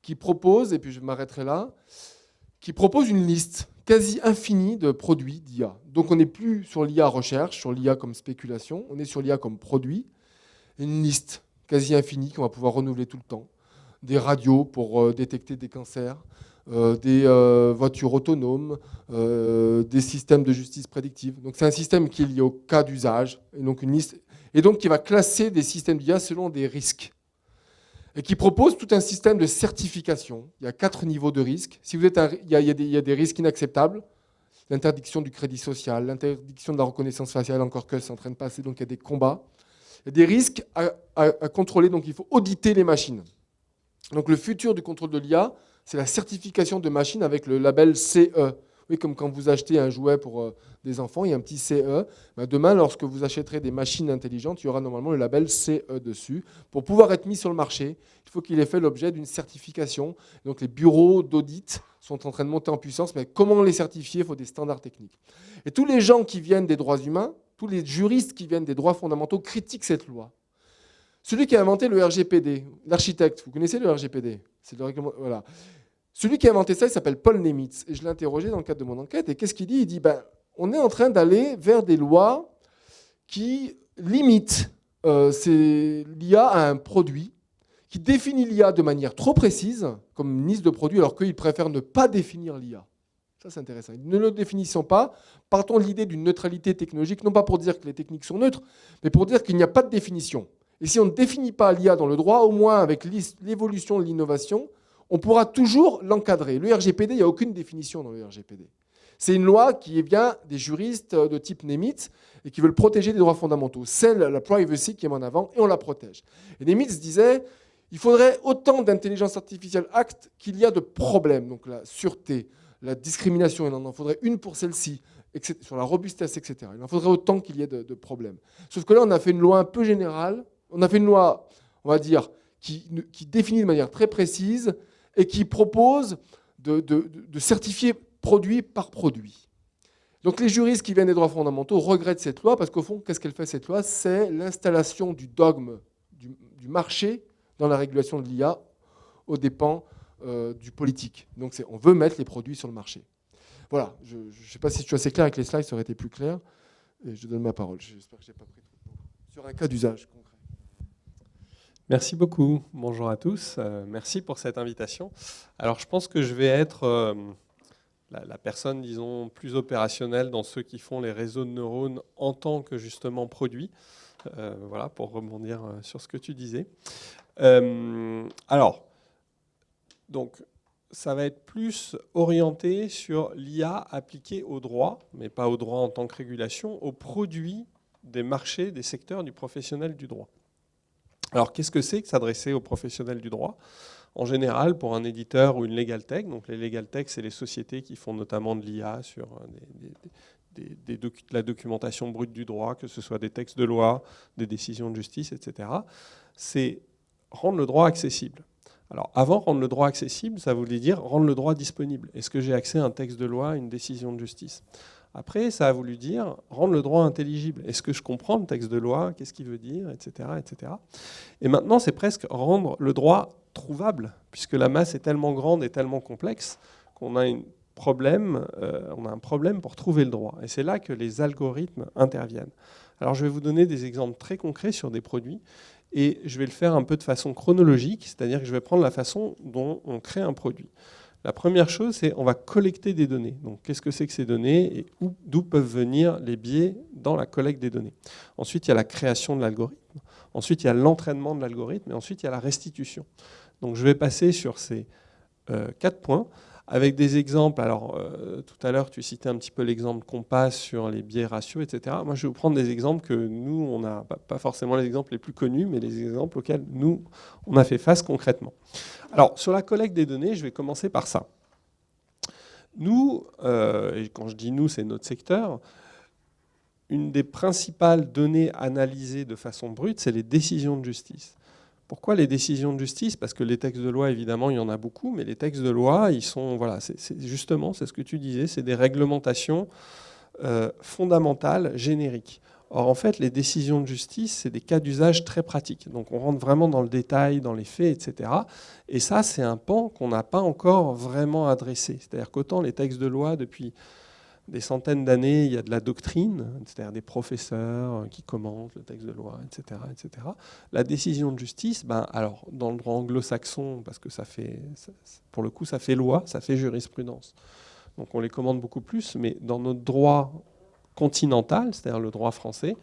qui propose, et puis je m'arrêterai là, qui propose une liste quasi infinie de produits d'IA. Donc on n'est plus sur l'IA recherche, sur l'IA comme spéculation, on est sur l'IA comme produit, une liste quasi infinie qu'on va pouvoir renouveler tout le temps. Des radios pour détecter des cancers, des voitures autonomes, des systèmes de justice prédictive. Donc c'est un système qui est lié au cas d'usage, et donc une liste, et donc qui va classer des systèmes d'IA selon des risques. Et qui propose tout un système de certification. Il y a 4 niveaux de risques. Si vous êtes il y a des risques inacceptables, l'interdiction du crédit social, l'interdiction de la reconnaissance faciale, encore que c'est en train de passer, donc il y a des combats. Il y a des risques à contrôler, donc il faut auditer les machines. Donc le futur du contrôle de l'IA, c'est la certification de machines avec le label CE. Oui, comme quand vous achetez un jouet pour des enfants, il y a un petit CE. Demain, lorsque vous achèterez des machines intelligentes, il y aura normalement le label CE dessus. Pour pouvoir être mis sur le marché, il faut qu'il ait fait l'objet d'une certification. Donc les bureaux d'audit sont en train de monter en puissance, mais comment les certifier? Il faut des standards techniques. Et tous les gens qui viennent des droits humains, tous les juristes qui viennent des droits fondamentaux critiquent cette loi. Celui qui a inventé le RGPD, l'architecte, vous connaissez le RGPD? C'est le règlement, voilà. Celui qui a inventé ça, il s'appelle Paul Nemitz. Et je l'ai interrogé dans le cadre de mon enquête. Et qu'est-ce qu'il dit? Il dit, on est en train d'aller vers des lois qui limitent l'IA à un produit, qui définit l'IA de manière trop précise, comme une liste de produits, alors qu'ils préfèrent ne pas définir l'IA. Ça, c'est intéressant. Ne le définissons pas. Partons de l'idée d'une neutralité technologique, non pas pour dire que les techniques sont neutres, mais pour dire qu'il n'y a pas de définition. Et si on ne définit pas l'IA dans le droit, au moins avec l'évolution de l'innovation, on pourra toujours l'encadrer. Le RGPD, il n'y a aucune définition dans le RGPD. C'est une loi qui vient des juristes de type Nemitz et qui veulent protéger les droits fondamentaux. C'est la privacy qui est en avant et on la protège. Et Nemitz disait, il faudrait autant d'intelligence artificielle Act qu'il y a de problèmes. Donc la sûreté, la discrimination, il en faudrait une pour celle-ci, sur la robustesse, etc. Il en faudrait autant qu'il y ait de problèmes. Sauf que là, on a fait une loi un peu générale. On a fait une loi, on va dire, qui définit de manière très précise et qui propose de certifier produit par produit. Donc les juristes qui viennent des droits fondamentaux regrettent cette loi parce qu'au fond, qu'est-ce qu'elle fait cette loi? C'est l'installation du dogme du marché dans la régulation de l'IA aux dépens du politique. Donc on veut mettre les produits sur le marché. Voilà, je ne sais pas si je suis assez clair avec les slides, ça aurait été plus clair. Et je donne ma parole. J'espère que je n'ai pas pris trop de temps. Sur un cas d'usage concret. Merci beaucoup. Bonjour à tous. Merci pour cette invitation. Alors, je pense que je vais être la personne, disons, plus opérationnelle dans ceux qui font les réseaux de neurones en tant que, justement, produit. Voilà, pour rebondir sur ce que tu disais. Alors, donc, ça va être plus orienté sur l'IA appliquée au droit, mais pas au droit en tant que régulation, aux produits des marchés, des secteurs du professionnel du droit. Alors, qu'est-ce que c'est que s'adresser aux professionnels du droit? En général, pour un éditeur ou une legal tech, donc les legal tech, c'est les sociétés qui font notamment de l'IA sur la documentation brute du droit, que ce soit des textes de loi, des décisions de justice, etc. C'est rendre le droit accessible. Alors, avant, rendre le droit accessible, ça voulait dire rendre le droit disponible. Est-ce que j'ai accès à un texte de loi, à une décision de justice? Après, ça a voulu dire rendre le droit intelligible. Est-ce que je comprends le texte de loi? Qu'est-ce qu'il veut dire, etc., etc. Et maintenant, c'est presque rendre le droit trouvable, puisque la masse est tellement grande et tellement complexe qu'on a un problème pour trouver le droit. Et c'est là que les algorithmes interviennent. Alors, je vais vous donner des exemples très concrets sur des produits, et je vais le faire un peu de façon chronologique, c'est-à-dire que je vais prendre la façon dont on crée un produit. La première chose, c'est qu'on va collecter des données. Donc, qu'est-ce que c'est que ces données et d'où peuvent venir les biais dans la collecte des données? Ensuite, il y a la création de l'algorithme. Ensuite, il y a l'entraînement de l'algorithme. Et ensuite, il y a la restitution. Donc, je vais passer sur ces 4 points avec des exemples. Alors, tout à l'heure, tu citais un petit peu l'exemple Compass sur les biais ratios, etc. Moi, je vais vous prendre des exemples que nous, on n'a pas forcément les exemples les plus connus, mais les exemples auxquels nous, on a fait face concrètement. Alors, sur la collecte des données, je vais commencer par ça. Nous, et quand je dis nous, c'est notre secteur, une des principales données analysées de façon brute, c'est les décisions de justice. Pourquoi les décisions de justice? Parce que les textes de loi, évidemment, il y en a beaucoup, mais les textes de loi, ils sont, voilà, justement, c'est ce que tu disais, c'est des réglementations fondamentales, génériques. Or, en fait, les décisions de justice, c'est des cas d'usage très pratiques. Donc, on rentre vraiment dans le détail, dans les faits, etc. Et ça, c'est un pan qu'on n'a pas encore vraiment adressé. C'est-à-dire qu'autant les textes de loi, depuis des centaines d'années, il y a de la doctrine, c'est-à-dire des professeurs qui commentent le texte de loi, etc., etc. La décision de justice, alors, dans le droit anglo-saxon, parce que pour le coup, ça fait loi, ça fait jurisprudence. Donc, on les commande beaucoup plus, mais dans notre droit continental, c'est-à-dire le droit français,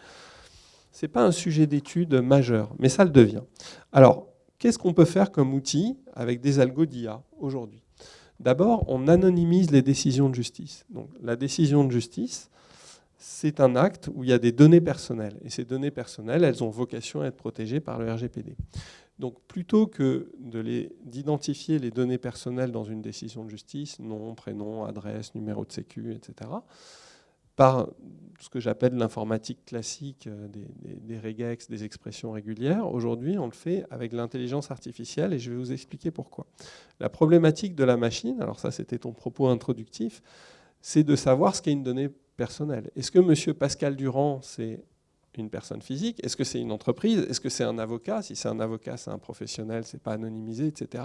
ce n'est pas un sujet d'étude majeur, mais ça le devient. Alors, qu'est-ce qu'on peut faire comme outil avec des algos d'IA aujourd'hui? D'abord, on anonymise les décisions de justice. Donc, la décision de justice, c'est un acte où il y a des données personnelles. Et ces données personnelles, elles ont vocation à être protégées par le RGPD. Donc, plutôt que d'identifier les données personnelles dans une décision de justice, nom, prénom, adresse, numéro de sécu, etc., par ce que j'appelle l'informatique classique, des regex, des expressions régulières. Aujourd'hui, on le fait avec l'intelligence artificielle et je vais vous expliquer pourquoi. La problématique de la machine, alors ça c'était ton propos introductif, c'est de savoir ce qu'est une donnée personnelle. Est-ce que M. Pascal Durand, c'est une personne physique? Est-ce que c'est une entreprise? Est-ce que c'est un avocat? Si c'est un avocat, c'est un professionnel, c'est pas anonymisé, etc.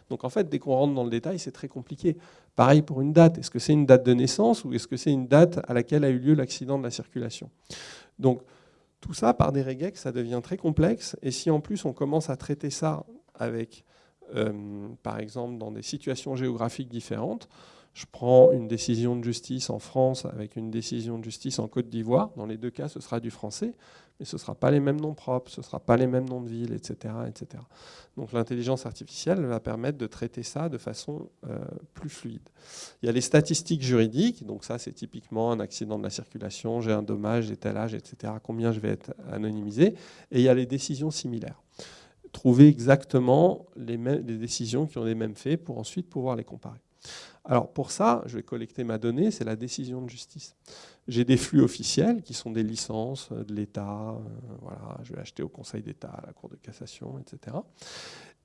Donc en fait, dès qu'on rentre dans le détail, c'est très compliqué. Pareil pour une date. Est-ce que c'est une date de naissance ou est-ce que c'est une date à laquelle a eu lieu l'accident de la circulation? Donc tout ça, par des regex, ça devient très complexe. Et si en plus on commence à traiter ça avec, par exemple, dans des situations géographiques différentes, je prends une décision de justice en France avec une décision de justice en Côte d'Ivoire. Dans les deux cas, ce sera du français, mais ce ne sera pas les mêmes noms propres, ce ne sera pas les mêmes noms de villes, etc. etc. Donc l'intelligence artificielle va permettre de traiter ça de façon plus fluide. Il y a les statistiques juridiques, donc ça c'est typiquement un accident de la circulation, j'ai un dommage, j'ai tel âge, etc. Combien je vais être anonymisé. Et il y a les décisions similaires. Trouver exactement les décisions qui ont les mêmes faits pour ensuite pouvoir les comparer. Alors pour ça, je vais collecter ma donnée, c'est la décision de justice. J'ai des flux officiels qui sont des licences de l'État, voilà, je vais acheter au Conseil d'État, à la Cour de cassation, etc.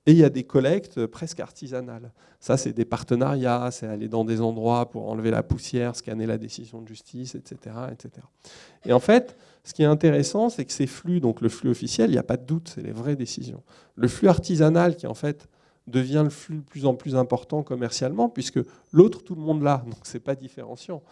Et il y a des collectes presque artisanales. Ça, c'est des partenariats, c'est aller dans des endroits pour enlever la poussière, scanner la décision de justice, etc. etc. Et en fait, ce qui est intéressant, c'est que ces flux, donc le flux officiel, il n'y a pas de doute, c'est les vraies décisions. Le flux artisanal qui, en fait, devient le flux de plus en plus important commercialement, puisque l'autre, tout le monde l'a, donc ce n'est pas différenciant.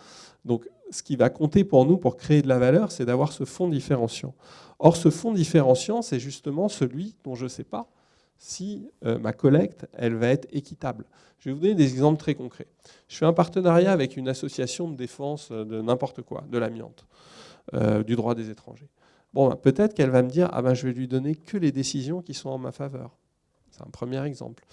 Donc ce qui va compter pour nous, pour créer de la valeur, c'est d'avoir ce fonds différenciant. Or, ce fonds différenciant, c'est justement celui dont je ne sais pas si ma collecte, elle va être équitable. Je vais vous donner des exemples très concrets. Je fais un partenariat avec une association de défense de n'importe quoi, de l'amiante, du droit des étrangers. Bon, peut-être qu'elle va me dire, je vais lui donner que les décisions qui sont en ma faveur. C'est un premier exemple.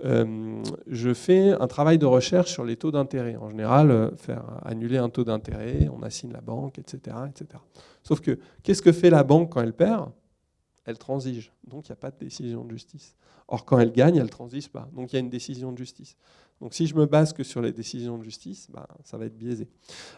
Je fais un travail de recherche sur les taux d'intérêt. En général, faire annuler un taux d'intérêt, on assigne la banque, etc., etc. Sauf que, qu'est-ce que fait la banque quand elle perd? Elle transige. Donc, il n'y a pas de décision de justice. Or, quand elle gagne, elle ne transige pas. Donc, il y a une décision de justice. Donc, si je me base que sur les décisions de justice, ça va être biaisé.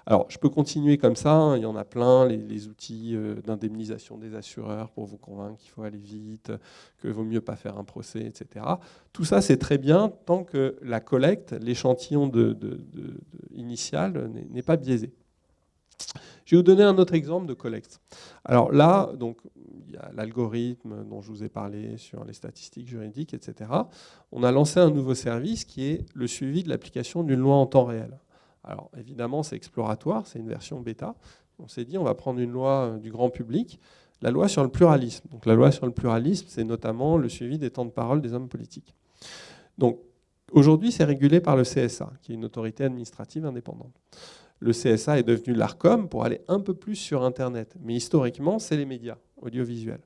Alors, je peux continuer comme ça. Hein. Il y en a plein, les outils d'indemnisation des assureurs pour vous convaincre qu'il faut aller vite, qu'il vaut mieux pas faire un procès, etc. Tout ça, c'est très bien tant que la collecte, l'échantillon initial n'est pas biaisé. Je vais vous donner un autre exemple de collecte. Alors là, donc, il y a l'algorithme dont je vous ai parlé sur les statistiques juridiques, etc. On a lancé un nouveau service qui est le suivi de l'application d'une loi en temps réel. Alors évidemment, c'est exploratoire, c'est une version bêta. On s'est dit, on va prendre une loi du grand public, la loi sur le pluralisme. Donc la loi sur le pluralisme, c'est notamment le suivi des temps de parole des hommes politiques. Donc aujourd'hui, c'est régulé par le CSA, qui est une autorité administrative indépendante. Le CSA est devenu l'ARCOM pour aller un peu plus sur Internet. Mais historiquement, c'est les médias. audiovisuel.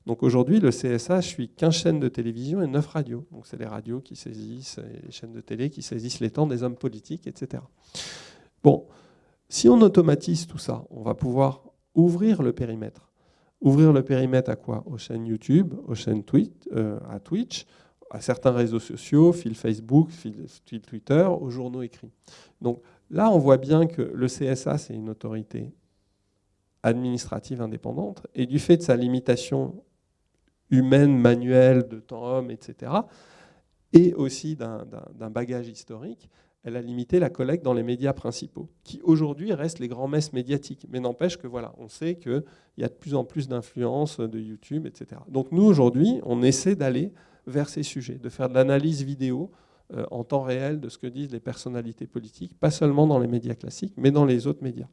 Donc aujourd'hui, le CSA suit 15 chaînes de télévision et 9 radios. Donc c'est les radios qui saisissent, et les chaînes de télé qui saisissent les temps des hommes politiques, etc. Bon, si on automatise tout ça, on va pouvoir ouvrir le périmètre. Ouvrir le périmètre à quoi? Aux chaînes YouTube, aux chaînes à Twitch, à certains réseaux sociaux, fil Facebook, fil Twitter, aux journaux écrits. Donc là, on voit bien que le CSA, c'est une autorité administrative indépendante, et du fait de sa limitation humaine, manuelle, de temps homme, etc., et aussi d'un bagage historique, elle a limité la collecte dans les médias principaux, qui aujourd'hui restent les grands messes médiatiques. Mais n'empêche que voilà, on sait qu'il y a de plus en plus d'influence de YouTube, etc. Donc nous, aujourd'hui, on essaie d'aller vers ces sujets, de faire de l'analyse vidéo en temps réel de ce que disent les personnalités politiques, pas seulement dans les médias classiques, mais dans les autres médias.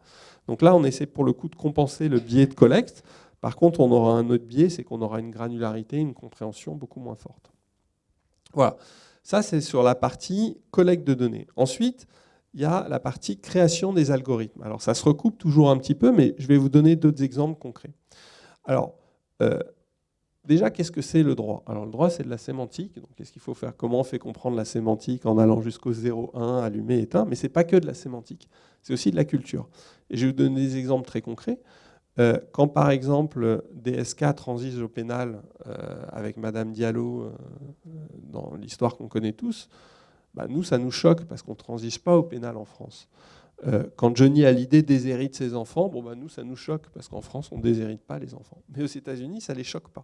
Donc là, on essaie pour le coup de compenser le biais de collecte. Par contre, on aura un autre biais, c'est qu'on aura une granularité, une compréhension beaucoup moins forte. Voilà. Ça, c'est sur la partie collecte de données. Ensuite, il y a la partie création des algorithmes. Alors, ça se recoupe toujours un petit peu, mais je vais vous donner d'autres exemples concrets. Alors, déjà, qu'est-ce que c'est le droit? Alors, le droit, c'est de la sémantique. Donc, qu'est-ce qu'il faut faire? Comment on fait comprendre la sémantique en allant jusqu'au 0, 1, allumé, éteint? Mais ce n'est pas que de la sémantique, c'est aussi de la culture. Et je vais vous donner des exemples très concrets. Quand, par exemple, DSK transige au pénal avec Madame Diallo dans l'histoire qu'on connaît tous, bah, nous, ça nous choque parce qu'on ne transige pas au pénal en France. Quand Johnny Hallyday déshérite ses enfants, bon, bah, nous, ça nous choque parce qu'en France, on ne déshérite pas les enfants. Mais aux États-Unis, ça ne les choque pas.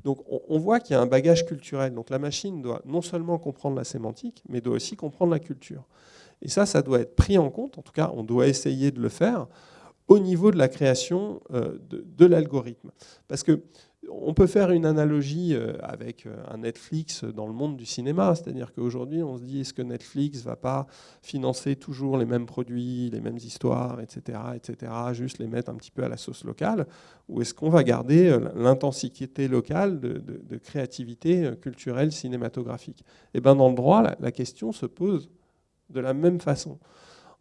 Donc, on voit qu'il y a un bagage culturel. Donc, la machine doit non seulement comprendre la sémantique, mais doit aussi comprendre la culture. Et ça doit être pris en compte. En tout cas, on doit essayer de le faire au niveau de la création de l'algorithme. Parce qu'on peut faire une analogie avec un Netflix dans le monde du cinéma, c'est-à-dire qu'aujourd'hui, on se dit, est-ce que Netflix ne va pas financer toujours les mêmes produits, les mêmes histoires, etc., juste les mettre un petit peu à la sauce locale, ou est-ce qu'on va garder l'intensité locale de créativité culturelle cinématographique? Et bien, dans le droit, la question se pose de la même façon.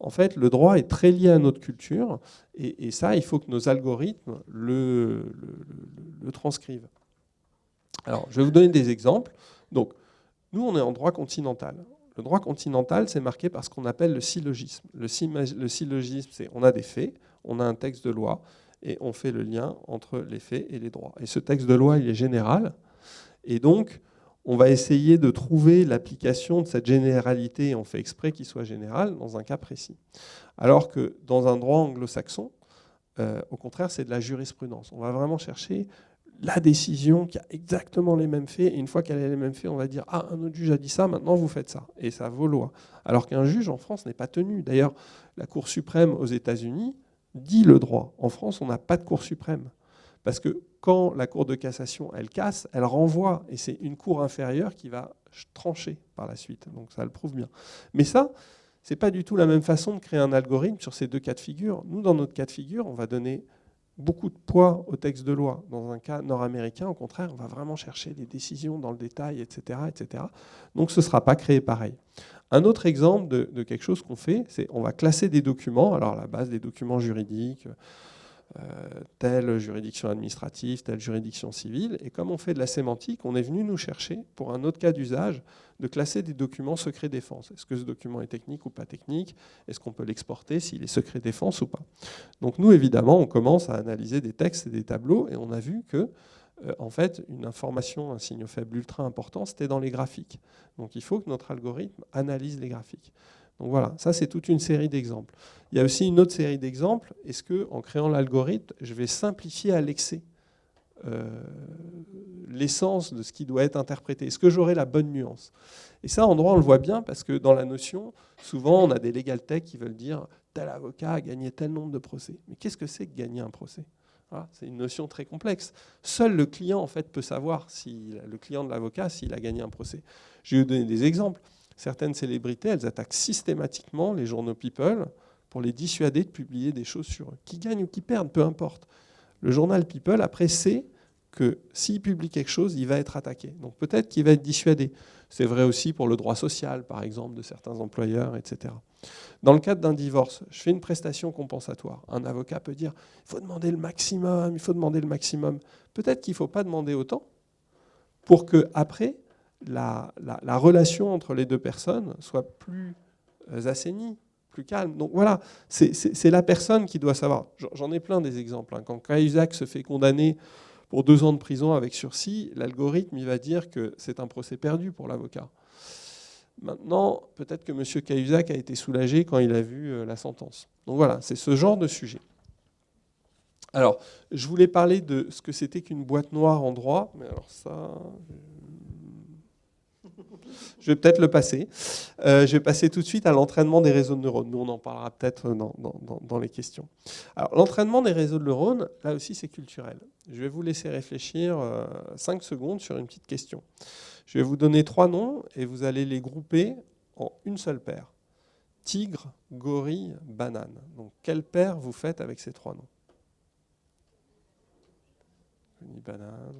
En fait, le droit est très lié à notre culture, et ça, il faut que nos algorithmes le transcrivent. Alors, je vais vous donner des exemples. Donc, nous, on est en droit continental. Le droit continental, c'est marqué par ce qu'on appelle le syllogisme. Le syllogisme, c'est on a des faits, on a un texte de loi, et on fait le lien entre les faits et les droits. Et ce texte de loi, il est général, et donc, on va essayer de trouver l'application de cette généralité, et on fait exprès qu'il soit général, dans un cas précis. Alors que dans un droit anglo-saxon, au contraire, c'est de la jurisprudence. On va vraiment chercher la décision qui a exactement les mêmes faits, et une fois qu'elle a les mêmes faits, on va dire « Ah, un autre juge a dit ça, maintenant vous faites ça », et ça vaut loi. Alors qu'un juge en France n'est pas tenu. D'ailleurs, la Cour suprême aux États-Unis dit le droit. En France, on n'a pas de Cour suprême. Parce que quand la Cour de cassation, elle casse, elle renvoie. Et c'est une cour inférieure qui va trancher par la suite. Donc ça le prouve bien. Mais ça, ce n'est pas du tout la même façon de créer un algorithme sur ces deux cas de figure. Nous, dans notre cas de figure, on va donner beaucoup de poids au texte de loi. Dans un cas nord-américain, au contraire, on va vraiment chercher les décisions dans le détail, etc. etc. Donc ce ne sera pas créé pareil. Un autre exemple de quelque chose qu'on fait, c'est on va classer des documents. Alors à la base, des documents juridiques, telle juridiction administrative, telle juridiction civile. Et comme on fait de la sémantique, on est venu nous chercher, pour un autre cas d'usage, de classer des documents secret défense. Est-ce que ce document est technique ou pas technique? Est-ce qu'on peut l'exporter s'il est secret défense ou pas? Donc nous, évidemment, on commence à analyser des textes et des tableaux, et on a vu que, en fait, une information, un signe faible ultra important, c'était dans les graphiques. Donc il faut que notre algorithme analyse les graphiques. Donc voilà, ça c'est toute une série d'exemples. Il y a aussi une autre série d'exemples. Est-ce qu'en créant l'algorithme, je vais simplifier à l'excès l'essence de ce qui doit être interprété? Est-ce que j'aurai la bonne nuance? Et ça, en droit, on le voit bien parce que dans la notion, souvent, on a des legal tech qui veulent dire tel avocat a gagné tel nombre de procès. Mais qu'est-ce que c'est que gagner un procès? Voilà, c'est une notion très complexe. Seul le client, en fait, peut savoir, le client de l'avocat, s'il a gagné un procès. Je vais vous donner des exemples. Certaines célébrités, elles attaquent systématiquement les journaux People pour les dissuader de publier des choses sur eux. Qui gagnent ou qui perdent, peu importe. Le journal People, après, sait que s'il publie quelque chose, il va être attaqué. Donc peut-être qu'il va être dissuadé. C'est vrai aussi pour le droit social, par exemple, de certains employeurs, etc. Dans le cadre d'un divorce, je fais une prestation compensatoire. Un avocat peut dire « il faut demander le maximum, il faut demander le maximum ». Peut-être qu'il ne faut pas demander autant pour qu'après, la relation entre les deux personnes soit plus assainie, plus calme. Donc voilà, c'est la personne qui doit savoir. J'en ai plein des exemples. Quand Cahuzac se fait condamner pour 2 ans de prison avec sursis, l'algorithme il va dire que c'est un procès perdu pour l'avocat. Maintenant, peut-être que M. Cahuzac a été soulagé quand il a vu la sentence. Donc voilà, c'est ce genre de sujet. Alors, je voulais parler de ce que c'était qu'une boîte noire en droit, mais alors ça... Je vais peut-être le passer. Je vais passer tout de suite à l'entraînement des réseaux de neurones. Nous, on en parlera peut-être dans les questions. Alors, l'entraînement des réseaux de neurones, là aussi, c'est culturel. Je vais vous laisser réfléchir 5 secondes sur une petite question. Je vais vous donner 3 noms et vous allez les grouper en une seule paire. Tigre, gorille, banane. Donc, quelle paire vous faites avec ces 3 noms? Banane.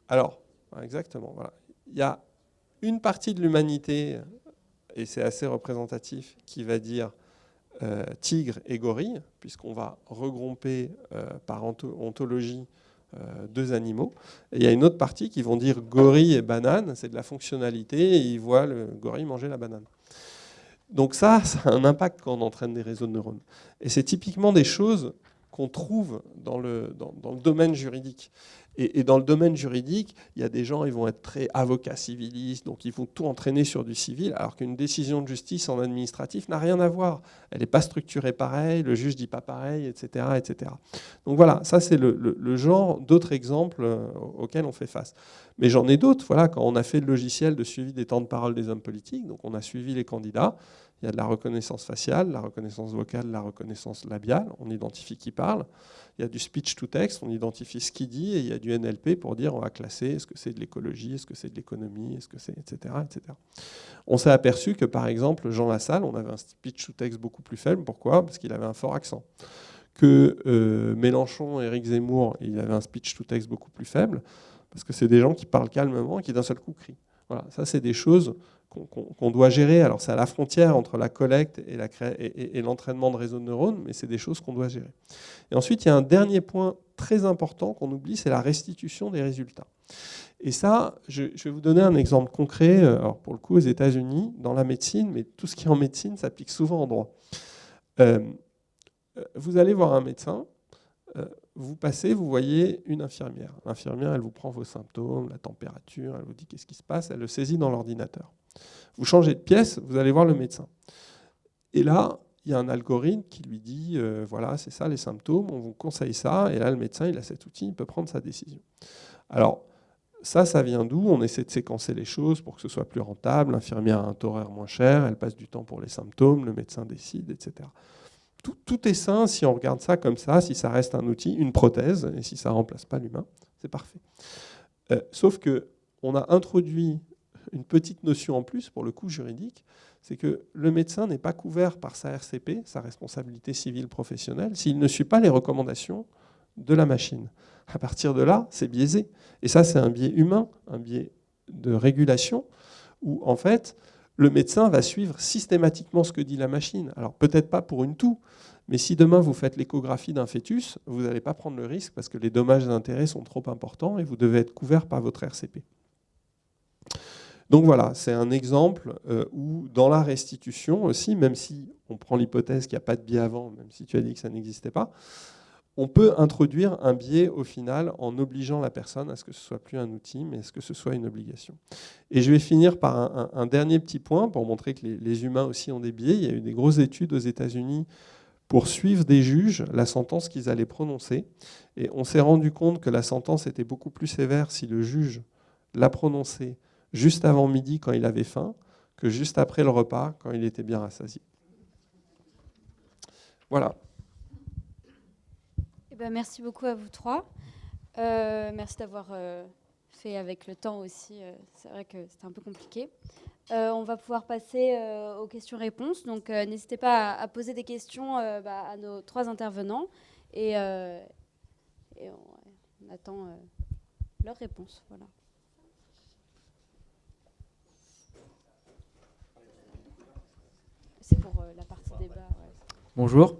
Alors, exactement, voilà. Il y a une partie de l'humanité, et c'est assez représentatif, qui va dire tigre et gorille, puisqu'on va regrouper par ontologie 2 animaux. Et il y a une autre partie qui vont dire gorille et banane, c'est de la fonctionnalité, et ils voient le gorille manger la banane. Donc ça a un impact quand on entraîne des réseaux de neurones. Et c'est typiquement des choses qu'on trouve dans le domaine juridique. Et dans le domaine juridique, il y a des gens, ils vont être très avocats civilistes, donc ils vont tout entraîner sur du civil, alors qu'une décision de justice en administratif n'a rien à voir. Elle n'est pas structurée pareil, le juge ne dit pas pareil, etc., etc. Donc voilà, ça c'est le genre d'autres exemples auxquels on fait face. Mais j'en ai d'autres. Voilà, quand on a fait le logiciel de suivi des temps de parole des hommes politiques, donc on a suivi les candidats, il y a de la reconnaissance faciale, la reconnaissance vocale, la reconnaissance labiale, on identifie qui parle. Il y a du speech to text, on identifie ce qu'il dit, et il y a du NLP pour dire on va classer, est-ce que c'est de l'écologie, est-ce que c'est de l'économie, est-ce que c'est, etc., etc. On s'est aperçu que par exemple, Jean Lassalle, on avait un speech to text beaucoup plus faible. Pourquoi? Parce qu'il avait un fort accent. Que Mélenchon, Éric Zemmour, il avait un speech to text beaucoup plus faible, parce que c'est des gens qui parlent calmement et qui d'un seul coup crient. Voilà, ça c'est des choses qu'on doit gérer. Alors c'est à la frontière entre la collecte et l'entraînement de réseaux de neurones, mais c'est des choses qu'on doit gérer. Et ensuite, il y a un dernier point très important qu'on oublie, c'est la restitution des résultats. Et ça, je vais vous donner un exemple concret, alors pour le coup aux États-Unis, dans la médecine, mais tout ce qui est en médecine s'applique souvent en droit. Vous allez voir un médecin, vous passez, vous voyez une infirmière. L'infirmière, elle vous prend vos symptômes, la température, elle vous dit qu'est-ce qui se passe, elle le saisit dans l'ordinateur. Vous changez de pièce, vous allez voir le médecin. Et là, il y a un algorithme qui lui dit, voilà, c'est ça les symptômes, on vous conseille ça, et là, le médecin, il a cet outil, il peut prendre sa décision. Alors, ça vient d'où? On essaie de séquencer les choses pour que ce soit plus rentable, l'infirmière a un taux horaire moins cher, elle passe du temps pour les symptômes, le médecin décide, etc. Tout est sain si on regarde ça comme ça, si ça reste un outil, une prothèse, et si ça ne remplace pas l'humain, c'est parfait. Sauf qu'on a introduit une petite notion en plus, pour le coup juridique, c'est que le médecin n'est pas couvert par sa RCP, sa responsabilité civile professionnelle, s'il ne suit pas les recommandations de la machine. À partir de là, c'est biaisé. Et ça, c'est un biais humain, un biais de régulation, où en fait, le médecin va suivre systématiquement ce que dit la machine. Alors peut-être pas pour une toux, mais si demain vous faites l'échographie d'un fœtus, vous n'allez pas prendre le risque parce que les dommages et intérêts sont trop importants et vous devez être couvert par votre RCP. Donc voilà, c'est un exemple où dans la restitution aussi, même si on prend l'hypothèse qu'il n'y a pas de biais avant, même si tu as dit que ça n'existait pas, on peut introduire un biais au final en obligeant la personne à ce que ce ne soit plus un outil, mais à ce que ce soit une obligation. Et je vais finir par un dernier petit point pour montrer que les humains aussi ont des biais. Il y a eu des grosses études aux États-Unis pour suivre des juges la sentence qu'ils allaient prononcer. Et on s'est rendu compte que la sentence était beaucoup plus sévère si le juge l'a prononcée juste avant midi quand il avait faim, que juste après le repas quand il était bien rassasié. Voilà. Merci beaucoup à vous 3. Merci d'avoir fait avec le temps aussi. C'est vrai que c'était un peu compliqué. On va pouvoir passer aux questions-réponses. Donc, n'hésitez pas à poser des questions à nos 3 intervenants. Et on attend leur réponse. Voilà. C'est pour la partie débat. Ouais. Bonjour.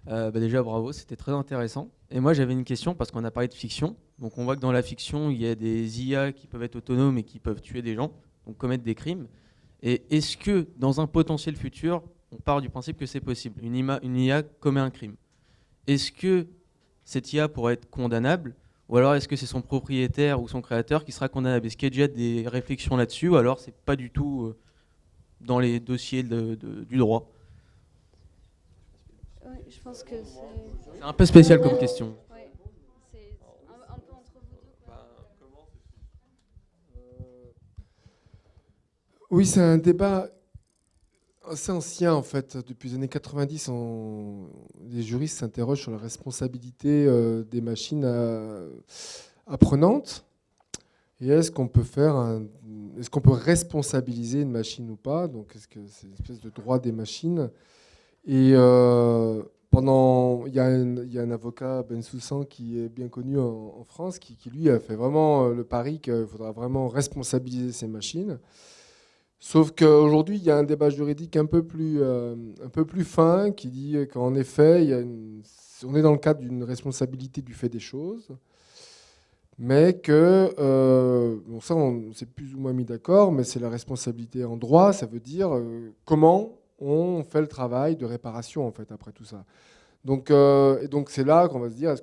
Déjà, bravo, c'était très intéressant. Et moi, j'avais une question parce qu'on a parlé de fiction. Donc, on voit que dans la fiction, il y a des IA qui peuvent être autonomes et qui peuvent tuer des gens, donc commettre des crimes. Et est-ce que, dans un potentiel futur, on part du principe que c'est possible, une IA commet un crime. Est-ce que cette IA pourrait être condamnable, ou alors est-ce que c'est son propriétaire ou son créateur qui sera condamnable? Est-ce qu'il y a déjà des réflexions là-dessus, ou alors c'est pas du tout dans les dossiers du droit? Ouais, je pense que c'est un peu spécial comme question. Ouais, c'est un peu entre vous deux. Quoi. Oui, c'est un débat assez ancien en fait. Depuis les années 90, les juristes s'interrogent sur la responsabilité des machines apprenantes. Et est-ce qu'on peut responsabiliser une machine ou pas? Donc, est-ce que c'est une espèce de droit des machines? Et il y a un avocat, Bensoussan, qui est bien connu en France, qui lui a fait vraiment le pari qu'il faudra vraiment responsabiliser ces machines. Sauf qu'aujourd'hui, il y a un débat juridique un peu plus fin qui dit qu'en effet, on est dans le cadre d'une responsabilité du fait des choses, mais que, ça, on s'est plus ou moins mis d'accord, mais c'est la responsabilité en droit, ça veut dire comment on fait le travail de réparation, en fait, après tout ça. Donc c'est là qu'on va se dire, est-ce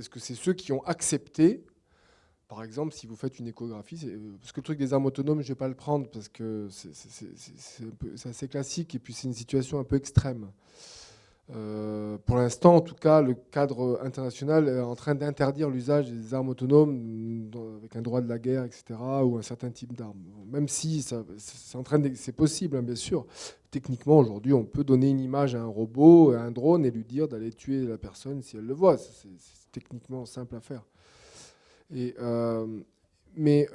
que c'est ceux qui ont accepté, par exemple, si vous faites une échographie, parce que le truc des armes autonomes, je ne vais pas le prendre, parce que c'est assez classique, et puis c'est une situation un peu extrême. Pour l'instant, en tout cas, le cadre international est en train d'interdire l'usage des armes autonomes avec un droit de la guerre, etc., ou un certain type d'armes. Même si c'est possible, hein, bien sûr. Techniquement, aujourd'hui, on peut donner une image à un robot, à un drone, et lui dire d'aller tuer la personne si elle le voit. C'est techniquement simple à faire. Mais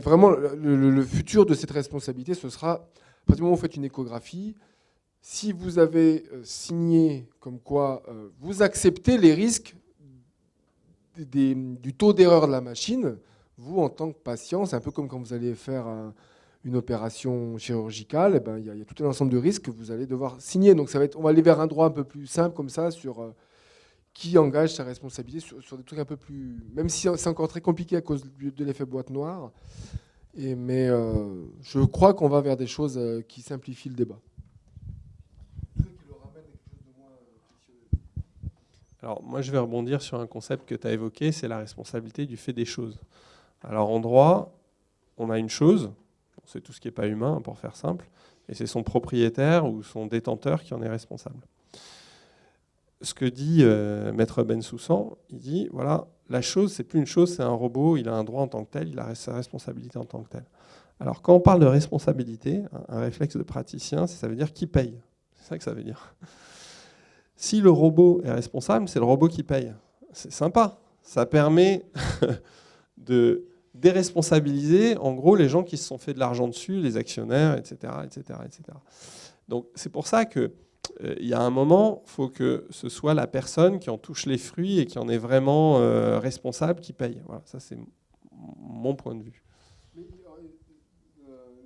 vraiment, le futur de cette responsabilité, ce sera, à partir du moment où vous faites une échographie, si vous avez signé comme quoi vous acceptez les risques du taux d'erreur de la machine, vous, en tant que patient, c'est un peu comme quand vous allez faire une opération chirurgicale, eh ben, y a tout un ensemble de risques que vous allez devoir signer. Donc on va aller vers un droit un peu plus simple comme ça sur qui engage sa responsabilité sur des trucs un peu plus... Même si c'est encore très compliqué à cause de l'effet boîte noire. Mais je crois qu'on va vers des choses qui simplifient le débat. Alors, moi, je vais rebondir sur un concept que tu as évoqué, c'est la responsabilité du fait des choses. Alors, en droit, on a une chose, c'est tout ce qui n'est pas humain, pour faire simple, et c'est son propriétaire ou son détenteur qui en est responsable. Ce que dit Maître Bensoussan, il dit, voilà, la chose, c'est plus une chose, c'est un robot, il a un droit en tant que tel, il a sa responsabilité en tant que tel. Alors, quand on parle de responsabilité, un réflexe de praticien, ça veut dire qui paye. C'est ça que ça veut dire. Si le robot est responsable, c'est le robot qui paye. C'est sympa. Ça permet de déresponsabiliser, en gros, les gens qui se sont fait de l'argent dessus, les actionnaires, etc., etc., etc. Donc, c'est pour ça que il y a un moment, il faut que ce soit la personne qui en touche les fruits et qui en est vraiment responsable qui paye. Voilà, ça, c'est mon point de vue. Mais,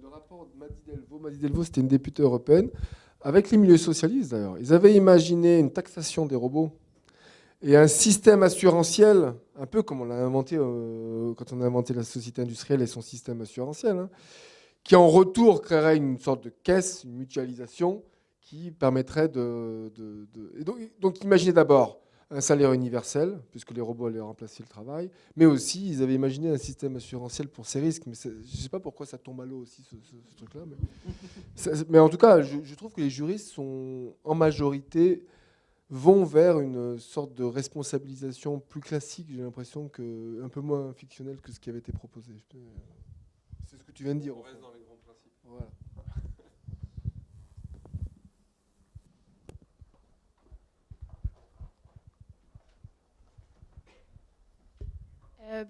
le rapport de Madi Delvaux, c'était une députée européenne, avec les milieux socialistes d'ailleurs. Ils avaient imaginé une taxation des robots et un système assurantiel, un peu comme on l'a inventé quand on a inventé la société industrielle et son système assurantiel, hein, qui en retour créerait une sorte de caisse, une mutualisation, qui permettrait donc imaginez d'abord un salaire universel, puisque les robots allaient remplacer le travail, mais aussi ils avaient imaginé un système assurantiel pour ces risques, mais je ne sais pas pourquoi ça tombe à l'eau aussi, ce truc-là. Mais en tout cas, je trouve que les juristes sont, en majorité, vont vers une sorte de responsabilisation plus classique, j'ai l'impression, un peu moins fictionnelle que ce qui avait été proposé. C'est ce que tu viens de dire. On reste dans les grands principes. Voilà.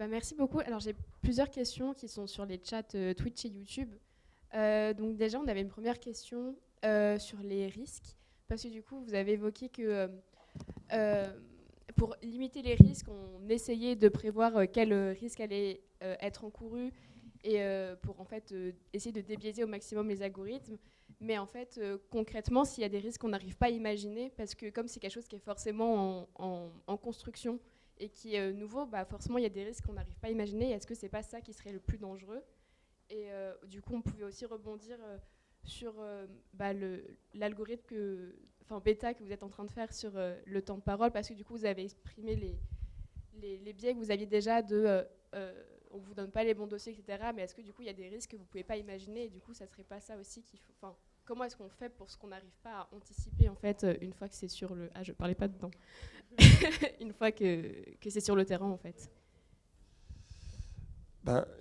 Merci beaucoup. Alors j'ai plusieurs questions qui sont sur les chats Twitch et YouTube. Donc déjà, on avait une première question sur les risques, parce que du coup, vous avez évoqué que pour limiter les risques, on essayait de prévoir quels risques allaient être encourus et pour en fait essayer de débiaiser au maximum les algorithmes. Mais en fait, concrètement, s'il y a des risques qu'on n'arrive pas à imaginer, parce que comme c'est quelque chose qui est forcément en construction et qui est nouveau, bah forcément, il y a des risques qu'on n'arrive pas à imaginer. Est-ce que c'est pas ça qui serait le plus dangereux? Et du coup, on pouvait aussi rebondir sur l'algorithme bêta que vous êtes en train de faire sur le temps de parole, parce que du coup, vous avez exprimé les biais que vous aviez déjà de on ne vous donne pas les bons dossiers, etc. Mais est-ce que du coup, il y a des risques que vous ne pouvez pas imaginer et du coup, ça ne serait pas ça aussi qu'il faut... Enfin, comment est-ce qu'on fait pour ce qu'on n'arrive pas à anticiper, en fait, une fois que c'est sur le... Ah, je ne parlais pas dedans. Une fois que c'est sur le terrain, en fait.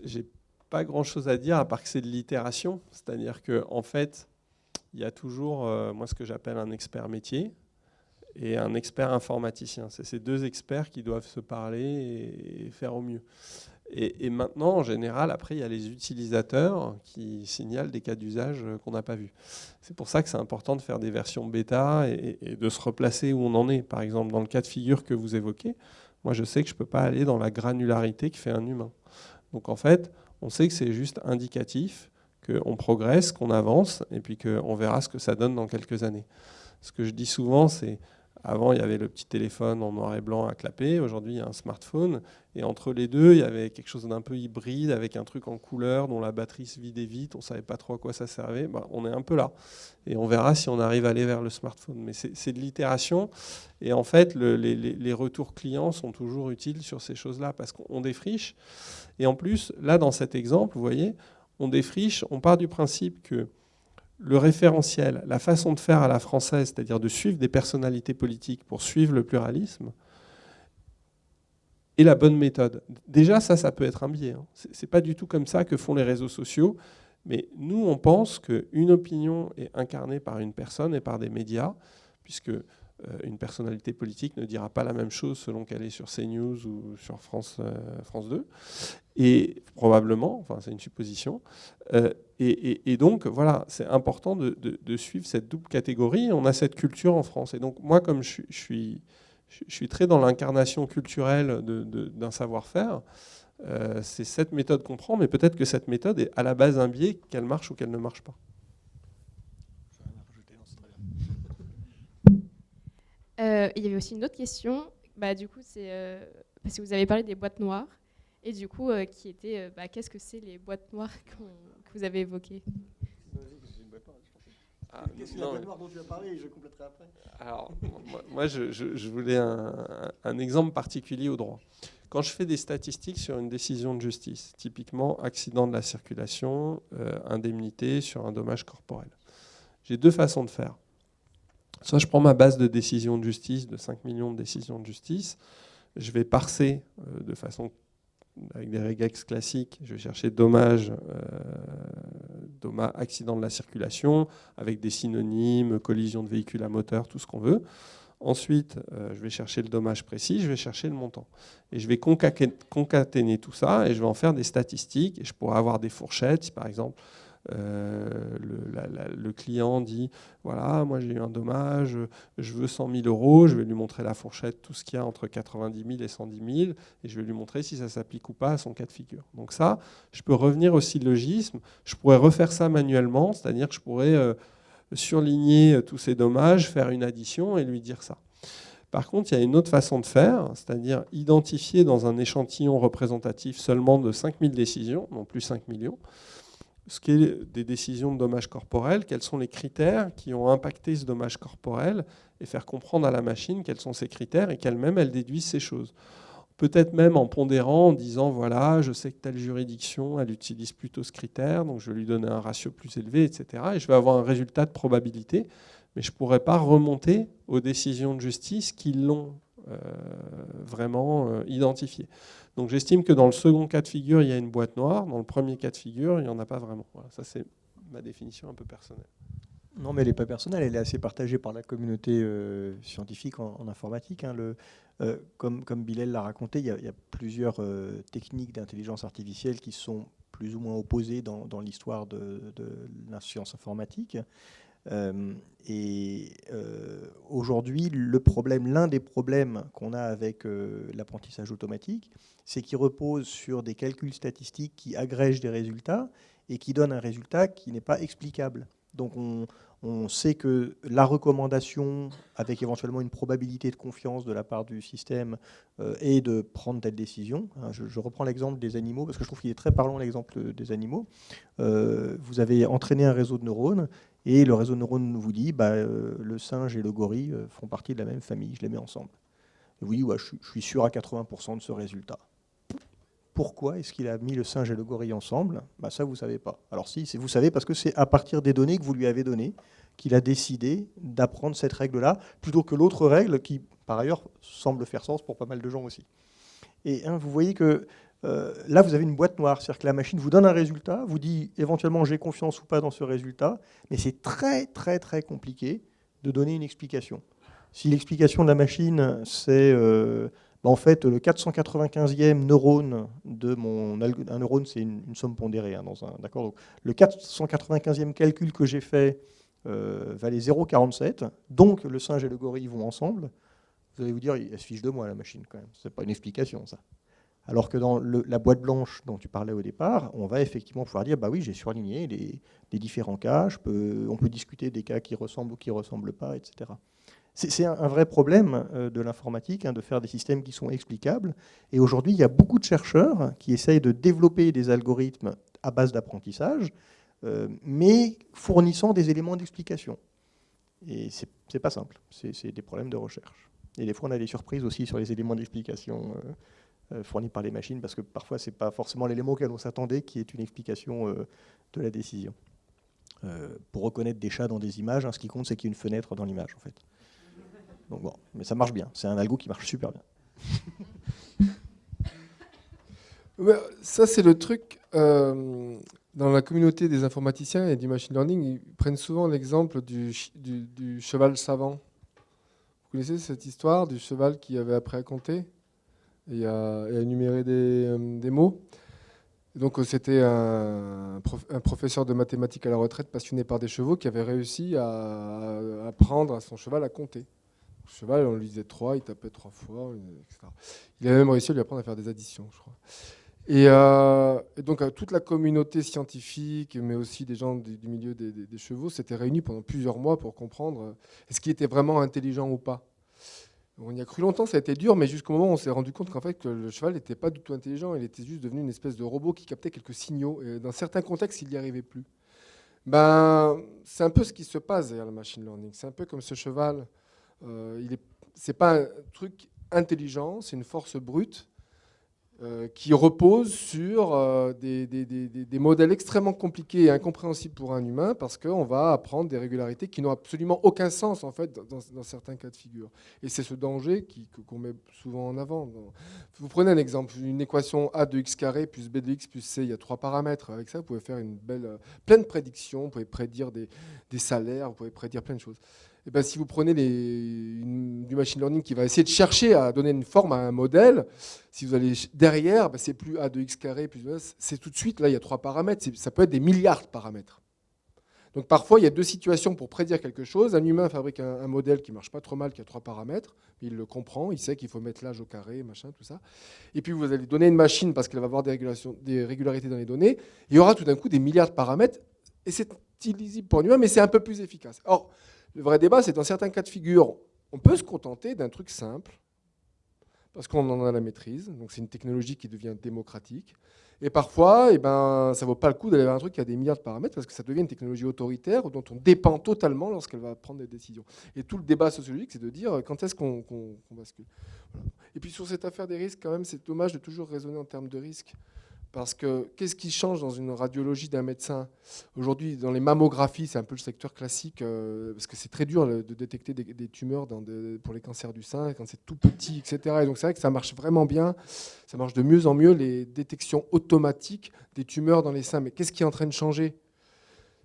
J'ai pas grand-chose à dire, à part que c'est de l'itération. C'est-à-dire qu'en fait, il y a toujours, moi, ce que j'appelle un expert métier et un expert informaticien. C'est ces deux experts qui doivent se parler et faire au mieux. Et maintenant, en général, après, il y a les utilisateurs qui signalent des cas d'usage qu'on n'a pas vus. C'est pour ça que c'est important de faire des versions bêta et de se replacer où on en est. Par exemple, dans le cas de figure que vous évoquez, moi, je sais que je ne peux pas aller dans la granularité que fait un humain. Donc, en fait, on sait que c'est juste indicatif, qu'on progresse, qu'on avance, et puis qu'on verra ce que ça donne dans quelques années. Ce que je dis souvent, c'est... Avant, il y avait le petit téléphone en noir et blanc à clapper. Aujourd'hui, il y a un smartphone. Et entre les deux, il y avait quelque chose d'un peu hybride avec un truc en couleur dont la batterie se vidait vite. On ne savait pas trop à quoi ça servait. On est un peu là. Et on verra si on arrive à aller vers le smartphone. Mais c'est de l'itération. Et en fait, les retours clients sont toujours utiles sur ces choses-là parce qu'on défriche. Et en plus, là, dans cet exemple, vous voyez, on défriche. On part du principe que le référentiel, la façon de faire à la française, c'est-à-dire de suivre des personnalités politiques pour suivre le pluralisme, est la bonne méthode. Déjà, ça peut être un biais. Hein. Ce n'est pas du tout comme ça que font les réseaux sociaux, mais nous, on pense qu'une opinion est incarnée par une personne et par des médias, puisque une personnalité politique ne dira pas la même chose selon qu'elle est sur CNews ou sur France 2. Et probablement, enfin c'est une supposition, et donc voilà, c'est important de suivre cette double catégorie. On a cette culture en France. Et donc moi, comme je suis très dans l'incarnation culturelle d'un savoir-faire, c'est cette méthode qu'on prend, mais peut-être que cette méthode est à la base un biais, qu'elle marche ou qu'elle ne marche pas. Il y avait aussi une autre question. Du coup, c'est parce que vous avez parlé des boîtes noires. Et du coup, qui était, qu'est-ce que c'est les boîtes noires que vous avez évoquées? Qu'est-ce que la boîte noire dont tu as parlé et je compléterai après. Alors, moi je voulais un exemple particulier au droit. Quand je fais des statistiques sur une décision de justice, typiquement accident de la circulation, indemnité sur un dommage corporel, j'ai deux façons de faire. Soit je prends ma base de décision de justice, de 5 millions de décisions de justice, je vais parser de façon avec des regex classiques, je vais chercher dommage, accident de la circulation, avec des synonymes, collision de véhicule à moteur, tout ce qu'on veut. Ensuite, je vais chercher le dommage précis, je vais chercher le montant. Et je vais concaténer tout ça et je vais en faire des statistiques. Et je pourrais avoir des fourchettes, si par exemple le client dit voilà, moi j'ai eu un dommage, je veux 100 000 euros, je vais lui montrer la fourchette, tout ce qu'il y a entre 90 000 et 110 000, et je vais lui montrer si ça s'applique ou pas à son cas de figure. Donc ça, je peux revenir au syllogisme, je pourrais refaire ça manuellement, c'est-à-dire que je pourrais surligner tous ces dommages, faire une addition et lui dire ça. Par contre, il y a une autre façon de faire, c'est-à-dire identifier dans un échantillon représentatif seulement de 5 000 décisions, non plus 5 millions, ce qui est des décisions de dommages corporels, quels sont les critères qui ont impacté ce dommage corporel, et faire comprendre à la machine quels sont ces critères et qu'elle-même, elle déduise ces choses. Peut-être même en pondérant, en disant, voilà, je sais que telle juridiction, elle utilise plutôt ce critère, donc je vais lui donner un ratio plus élevé, etc. Et je vais avoir un résultat de probabilité, mais je ne pourrais pas remonter aux décisions de justice qui l'ont vraiment identifié. Donc j'estime que dans le second cas de figure, il y a une boîte noire. Dans le premier cas de figure, il n'y en a pas vraiment. Voilà, ça, c'est ma définition un peu personnelle. Non, mais elle n'est pas personnelle, elle est assez partagée par la communauté scientifique en informatique. Hein. Comme Bilal l'a raconté, il y a plusieurs techniques d'intelligence artificielle qui sont plus ou moins opposées dans l'histoire de la science informatique. Aujourd'hui, l'un des problèmes qu'on a avec l'apprentissage automatique, c'est qu'il repose sur des calculs statistiques qui agrègent des résultats et qui donnent un résultat qui n'est pas explicable. Donc on sait que la recommandation, avec éventuellement une probabilité de confiance de la part du système, est de prendre telle décision. Je reprends l'exemple des animaux, parce que je trouve qu'il est très parlant, l'exemple des animaux. Vous avez entraîné un réseau de neurones, et le réseau de neurones vous dit, le singe et le gorille font partie de la même famille, je les mets ensemble. Et vous dites, ouais, je suis sûr à 80% de ce résultat. Pourquoi est-ce qu'il a mis le singe et le gorille ensemble ? Ça, vous ne savez pas. Alors si, vous savez parce que c'est à partir des données que vous lui avez données qu'il a décidé d'apprendre cette règle-là, plutôt que l'autre règle qui, par ailleurs, semble faire sens pour pas mal de gens aussi. Et vous voyez que là, vous avez une boîte noire, c'est-à-dire que la machine vous donne un résultat, vous dit éventuellement j'ai confiance ou pas dans ce résultat, mais c'est très, très, très compliqué de donner une explication. Si l'explication de la machine, c'est... en fait, le 495e neurone de un neurone, c'est une somme pondérée. D'accord. Donc, le 495e calcul que j'ai fait valait 0,47. Donc, le singe et le gorille vont ensemble. Vous allez vous dire, elle se fiche de moi, la machine, quand même. Ce n'est pas une explication, ça. Alors que dans la boîte blanche dont tu parlais au départ, on va effectivement pouvoir dire, oui, j'ai surligné les différents cas. On peut discuter des cas qui ressemblent ou qui ne ressemblent pas, etc. C'est un vrai problème de l'informatique, de faire des systèmes qui sont explicables. Et aujourd'hui, il y a beaucoup de chercheurs qui essayent de développer des algorithmes à base d'apprentissage, mais fournissant des éléments d'explication. Et c'est pas simple, c'est des problèmes de recherche. Et des fois, on a des surprises aussi sur les éléments d'explication fournis par les machines, parce que parfois, ce n'est pas forcément l'élément auquel on s'attendait qui est une explication de la décision. Pour reconnaître des chats dans des images, ce qui compte, c'est qu'il y ait une fenêtre dans l'image, en fait. Donc bon, mais ça marche bien. C'est un algo qui marche super bien. Ça, c'est le truc. Dans la communauté des informaticiens et du machine learning, ils prennent souvent l'exemple du cheval savant. Vous connaissez cette histoire du cheval qui avait appris à compter et à énumérer des mots ? Donc c'était un professeur de mathématiques à la retraite passionné par des chevaux qui avait réussi à apprendre à son cheval à compter. Le cheval, on lui disait 3, il tapait 3 fois, etc. Il avait même réussi à lui apprendre à faire des additions, je crois. Et donc toute la communauté scientifique, mais aussi des gens du milieu des chevaux, s'étaient réunis pendant plusieurs mois pour comprendre est-ce qu'il était vraiment intelligent ou pas. On y a cru longtemps, ça a été dur, mais jusqu'au moment où on s'est rendu compte qu'en fait, que le cheval n'était pas du tout intelligent, il était juste devenu une espèce de robot qui captait quelques signaux. Et dans certains contextes, il n'y arrivait plus. C'est un peu ce qui se passe derrière le machine learning. C'est un peu comme ce cheval. C'est pas un truc intelligent, c'est une force brute qui repose sur des modèles extrêmement compliqués et incompréhensibles pour un humain, parce qu'on va apprendre des régularités qui n'ont absolument aucun sens en fait dans certains cas de figure. Et c'est ce danger qu'on met souvent en avant. Vous prenez un exemple, une équation A de x carré plus b de x plus c, il y a 3 paramètres. Avec ça, vous pouvez faire plein de prédictions, vous pouvez prédire des salaires, vous pouvez prédire plein de choses. Et si vous prenez du machine learning qui va essayer de chercher à donner une forme à un modèle, si vous allez derrière, c'est plus a de x carré plus c'est tout de suite, là il y a 3 paramètres, ça peut être des milliards de paramètres. Donc parfois il y a 2 situations pour prédire quelque chose. Un humain fabrique un modèle qui ne marche pas trop mal, qui a 3 paramètres, il le comprend, il sait qu'il faut mettre l'âge au carré, machin, tout ça. Et puis vous allez donner une machine parce qu'elle va avoir des régularités dans les données, et il y aura tout d'un coup des milliards de paramètres, et c'est illisible pour un humain, mais c'est un peu plus efficace. Or, le vrai débat, c'est dans certains cas de figure, on peut se contenter d'un truc simple, parce qu'on en a la maîtrise, donc c'est une technologie qui devient démocratique. Et parfois, ça ne vaut pas le coup d'aller vers un truc qui a des milliards de paramètres, parce que ça devient une technologie autoritaire dont on dépend totalement lorsqu'elle va prendre des décisions. Et tout le débat sociologique, c'est de dire quand est-ce qu'on bascule. Voilà. Et puis sur cette affaire des risques, quand même, c'est dommage de toujours raisonner en termes de risques. Parce que qu'est-ce qui change dans une radiologie d'un médecin ? Aujourd'hui, dans les mammographies, c'est un peu le secteur classique, parce que c'est très dur de détecter des tumeurs pour les cancers du sein, quand c'est tout petit, etc. Et donc c'est vrai que ça marche vraiment bien, ça marche de mieux en mieux, les détections automatiques des tumeurs dans les seins. Mais qu'est-ce qui est en train de changer ?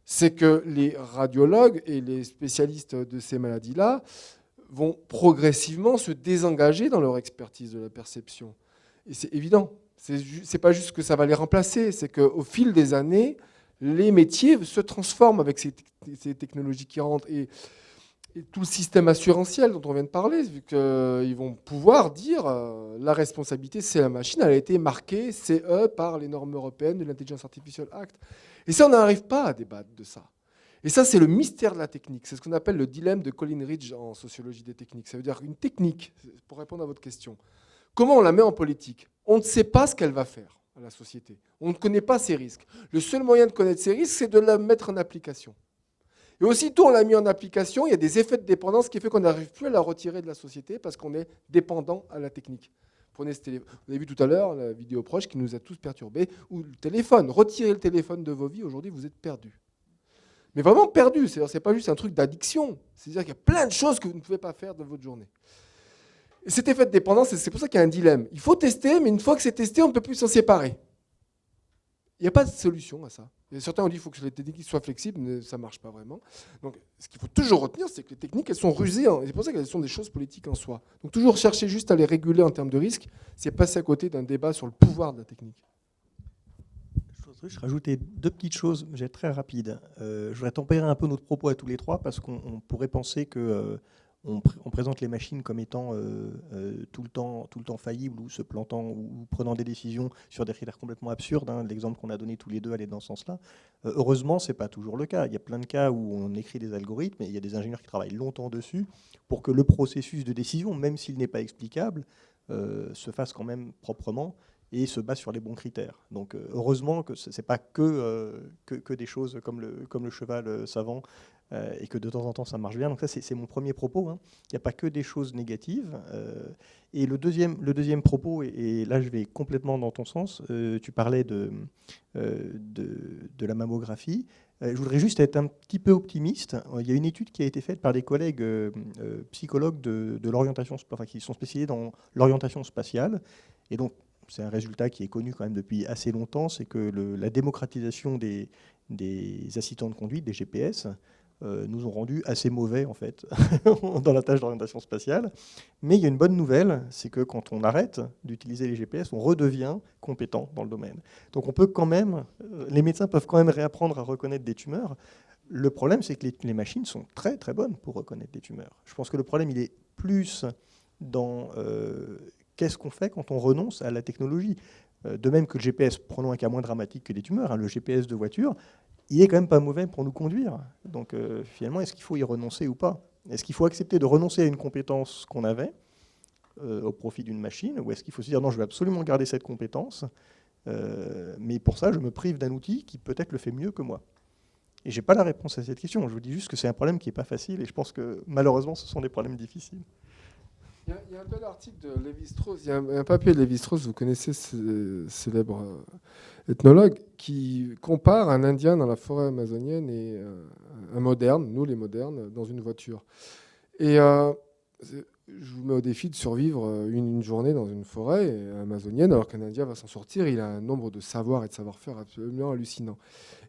C'est que les radiologues et les spécialistes de ces maladies-là vont progressivement se désengager dans leur expertise de la perception. Et c'est évident. C'est pas juste que ça va les remplacer, c'est qu'au fil des années, les métiers se transforment avec ces technologies qui rentrent. Et tout le système assurantiel dont on vient de parler, vu qu'ils vont pouvoir dire la responsabilité, c'est la machine, elle a été marquée CE par les normes européennes de l'Intelligence Artificial Act. Et ça, on n'arrive pas à débattre de ça. Et ça, c'est le mystère de la technique. C'est ce qu'on appelle le dilemme de Colin Ridge en sociologie des techniques. Ça veut dire une technique, pour répondre à votre question. Comment on la met en politique? On ne sait pas ce qu'elle va faire à la société. On ne connaît pas ses risques. Le seul moyen de connaître ses risques, c'est de la mettre en application. Et aussitôt on l'a mis en application, il y a des effets de dépendance qui fait qu'on n'arrive plus à la retirer de la société parce qu'on est dépendant à la technique. Prenez ce téléphone. Vous avez vu tout à l'heure la vidéo proche qui nous a tous perturbés. Ou le téléphone. Retirez le téléphone de vos vies, aujourd'hui vous êtes perdus. Mais vraiment perdus. Ce n'est pas juste un truc d'addiction. C'est-à-dire qu'il y a plein de choses que vous ne pouvez pas faire dans votre journée. Et cet effet de dépendance, c'est pour ça qu'il y a un dilemme. Il faut tester, mais une fois que c'est testé, on ne peut plus s'en séparer. Il n'y a pas de solution à ça. Et certains ont dit qu'il faut que les techniques soient flexibles, mais ça ne marche pas vraiment. Donc, ce qu'il faut toujours retenir, c'est que les techniques, elles sont rusées. C'est pour ça qu'elles sont des choses politiques en soi. Donc, toujours chercher juste à les réguler en termes de risque, c'est passer à côté d'un débat sur le pouvoir de la technique. Je rajoutais 2 petites choses, je vais être très rapide. Je voudrais tempérer un peu notre propos à tous les trois, parce qu'on pourrait penser que on présente les machines comme étant tout le temps faillibles, ou se plantant, ou prenant des décisions sur des critères complètement absurdes. Hein. L'exemple qu'on a donné tous les deux allait dans ce sens-là. Heureusement, ce n'est pas toujours le cas. Il y a plein de cas où on écrit des algorithmes, et il y a des ingénieurs qui travaillent longtemps dessus pour que le processus de décision, même s'il n'est pas explicable, se fasse quand même proprement et se base sur les bons critères. Donc heureusement que ce n'est pas que des choses comme le cheval savant, et que de temps en temps ça marche bien. Donc ça, c'est mon premier propos. Hein. Il n'y a pas que des choses négatives. Et le deuxième propos, et là je vais complètement dans ton sens, tu parlais de la mammographie. Je voudrais juste être un petit peu optimiste. Il y a une étude qui a été faite par des collègues psychologues de l'orientation, enfin, qui sont spécialisés dans l'orientation spatiale. Et donc, c'est un résultat qui est connu quand même depuis assez longtemps, c'est que la démocratisation des assistants de conduite, des GPS, nous ont rendus assez mauvais en fait dans la tâche d'orientation spatiale. Mais il y a une bonne nouvelle, c'est que quand on arrête d'utiliser les GPS, on redevient compétent dans le domaine. Donc on peut quand même, les médecins peuvent quand même réapprendre à reconnaître des tumeurs. Le problème, c'est que les machines sont très très bonnes pour reconnaître des tumeurs. Je pense que le problème, il est plus dans qu'est-ce qu'on fait quand on renonce à la technologie. De même que le GPS, prenons un cas moins dramatique que les tumeurs, hein, le GPS de voiture, il est quand même pas mauvais pour nous conduire. Donc finalement, est-ce qu'il faut y renoncer ou pas? Est-ce qu'il faut accepter de renoncer à une compétence qu'on avait au profit d'une machine, ou est-ce qu'il faut se dire non, je vais absolument garder cette compétence, mais pour ça, je me prive d'un outil qui peut-être le fait mieux que moi? Et je n'ai pas la réponse à cette question. Je vous dis juste que c'est un problème qui n'est pas facile, et je pense que malheureusement, ce sont des problèmes difficiles. Il y a un bel article de Lévi-Strauss, il y a un papier de Lévi-Strauss, vous connaissez ce célèbre ethnologue, qui compare un Indien dans la forêt amazonienne et un moderne, nous les modernes, dans une voiture. Et je vous mets au défi de survivre une journée dans une forêt amazonienne, alors qu'un Indien va s'en sortir, il a un nombre de savoirs et de savoir-faire absolument hallucinant.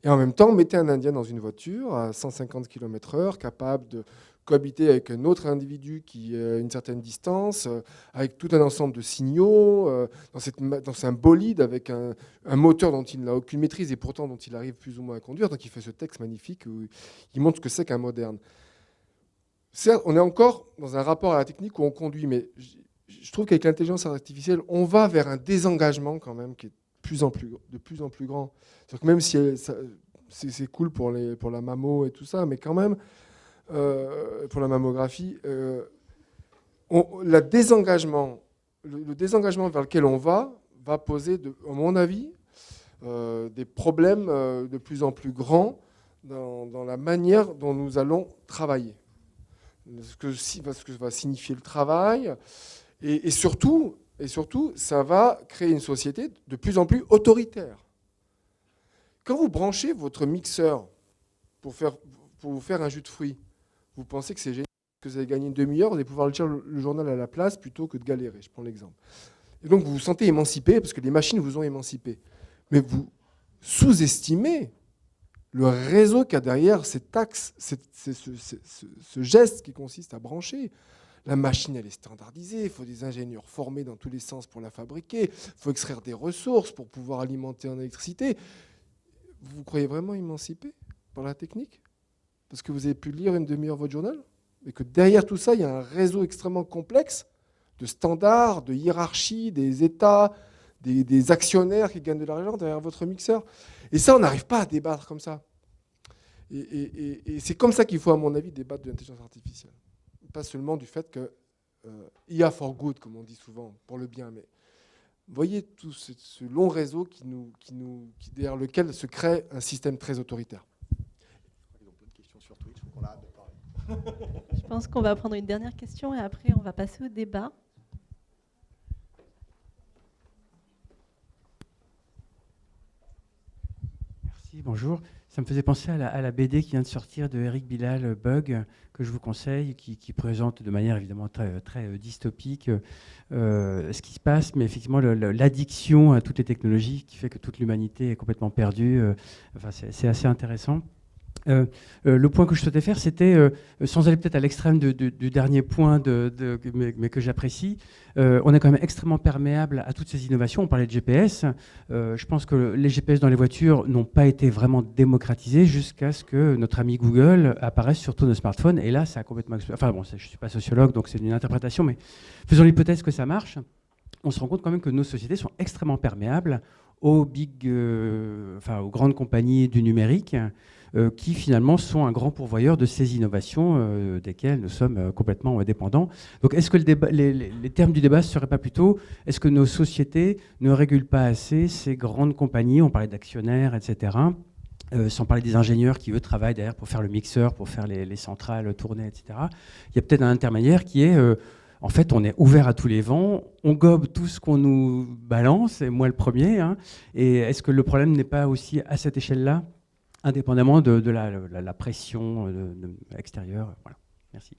Et en même temps, mettez un Indien dans une voiture à 150 km/h, capable de cohabiter avec un autre individu qui est à une certaine distance, avec tout un ensemble de signaux, dans un bolide avec un moteur dont il n'a aucune maîtrise et pourtant dont il arrive plus ou moins à conduire. Donc il fait ce texte magnifique où il montre ce que c'est qu'un moderne. Certes, on est encore dans un rapport à la technique où on conduit, mais je trouve qu'avec l'intelligence artificielle, on va vers un désengagement quand même qui est de plus en plus grand. C'est-à-dire que même si c'est cool pour la mammo et tout ça, mais quand même, pour la mammographie, le désengagement vers lequel on va poser, à mon avis, des problèmes de plus en plus grands dans la manière dont nous allons travailler. Ce que va signifier le travail. Et surtout, ça va créer une société de plus en plus autoritaire. Quand vous branchez votre mixeur pour vous faire un jus de fruits, vous pensez que c'est génial, que vous allez gagner une demi-heure, vous allez pouvoir lire le journal à la place plutôt que de galérer. Je prends l'exemple. Et donc vous vous sentez émancipé parce que les machines vous ont émancipé. Mais vous sous-estimez le réseau qu'il y a derrière cet axe, ce geste qui consiste à brancher. La machine, elle est standardisée, il faut des ingénieurs formés dans tous les sens pour la fabriquer, il faut extraire des ressources pour pouvoir alimenter en électricité. vous vous croyez vraiment émancipé par la technique? Parce que vous avez pu lire une demi-heure votre journal? Et que derrière tout ça, il y a un réseau extrêmement complexe de standards, de hiérarchies, des États, des actionnaires qui gagnent de l'argent derrière votre mixeur. Et ça, on n'arrive pas à débattre comme ça. Et c'est comme ça qu'il faut, à mon avis, débattre de l'intelligence artificielle. Pas seulement du fait que IA for good, comme on dit souvent, pour le bien, mais vous voyez tout ce long réseau derrière lequel se crée un système très autoritaire. Ils ont plein de questions sur Twitch, donc on a hâte de parler. Je pense qu'on va prendre une dernière question et après on va passer au débat. Merci, bonjour. Ça me faisait penser à la BD qui vient de sortir de Eric Bilal, Bug, que je vous conseille, qui présente de manière évidemment très dystopique ce qui se passe, mais effectivement l'addiction à toutes les technologies qui fait que toute l'humanité est complètement perdue. Enfin, c'est assez intéressant. Le point que je souhaitais faire, c'était, sans aller peut-être à l'extrême du dernier point, mais que j'apprécie, on est quand même extrêmement perméable à toutes ces innovations. On parlait de GPS. Je pense que les GPS dans les voitures n'ont pas été vraiment démocratisés jusqu'à ce que notre ami Google apparaisse sur tous nos smartphones. Et là, ça a complètement explosé. Enfin bon, je ne suis pas sociologue, donc c'est une interprétation, mais faisons l'hypothèse que ça marche. On se rend compte quand même que nos sociétés sont extrêmement perméables aux aux grandes compagnies du numérique, qui finalement sont un grand pourvoyeur de ces innovations desquelles nous sommes complètement dépendants. Donc est-ce que les termes du débat ne seraient pas plutôt, est-ce que nos sociétés ne régulent pas assez ces grandes compagnies, on parlait d'actionnaires, etc., sans parler des ingénieurs qui, eux, travaillent derrière pour faire le mixeur, pour faire les centrales tourner, etc. Il y a peut-être un intermédiaire qui est... en fait, on est ouvert à tous les vents, on gobe tout ce qu'on nous balance, et moi le premier. Hein. Et est-ce que le problème n'est pas aussi à cette échelle-là, indépendamment de la pression extérieure? Voilà. Merci.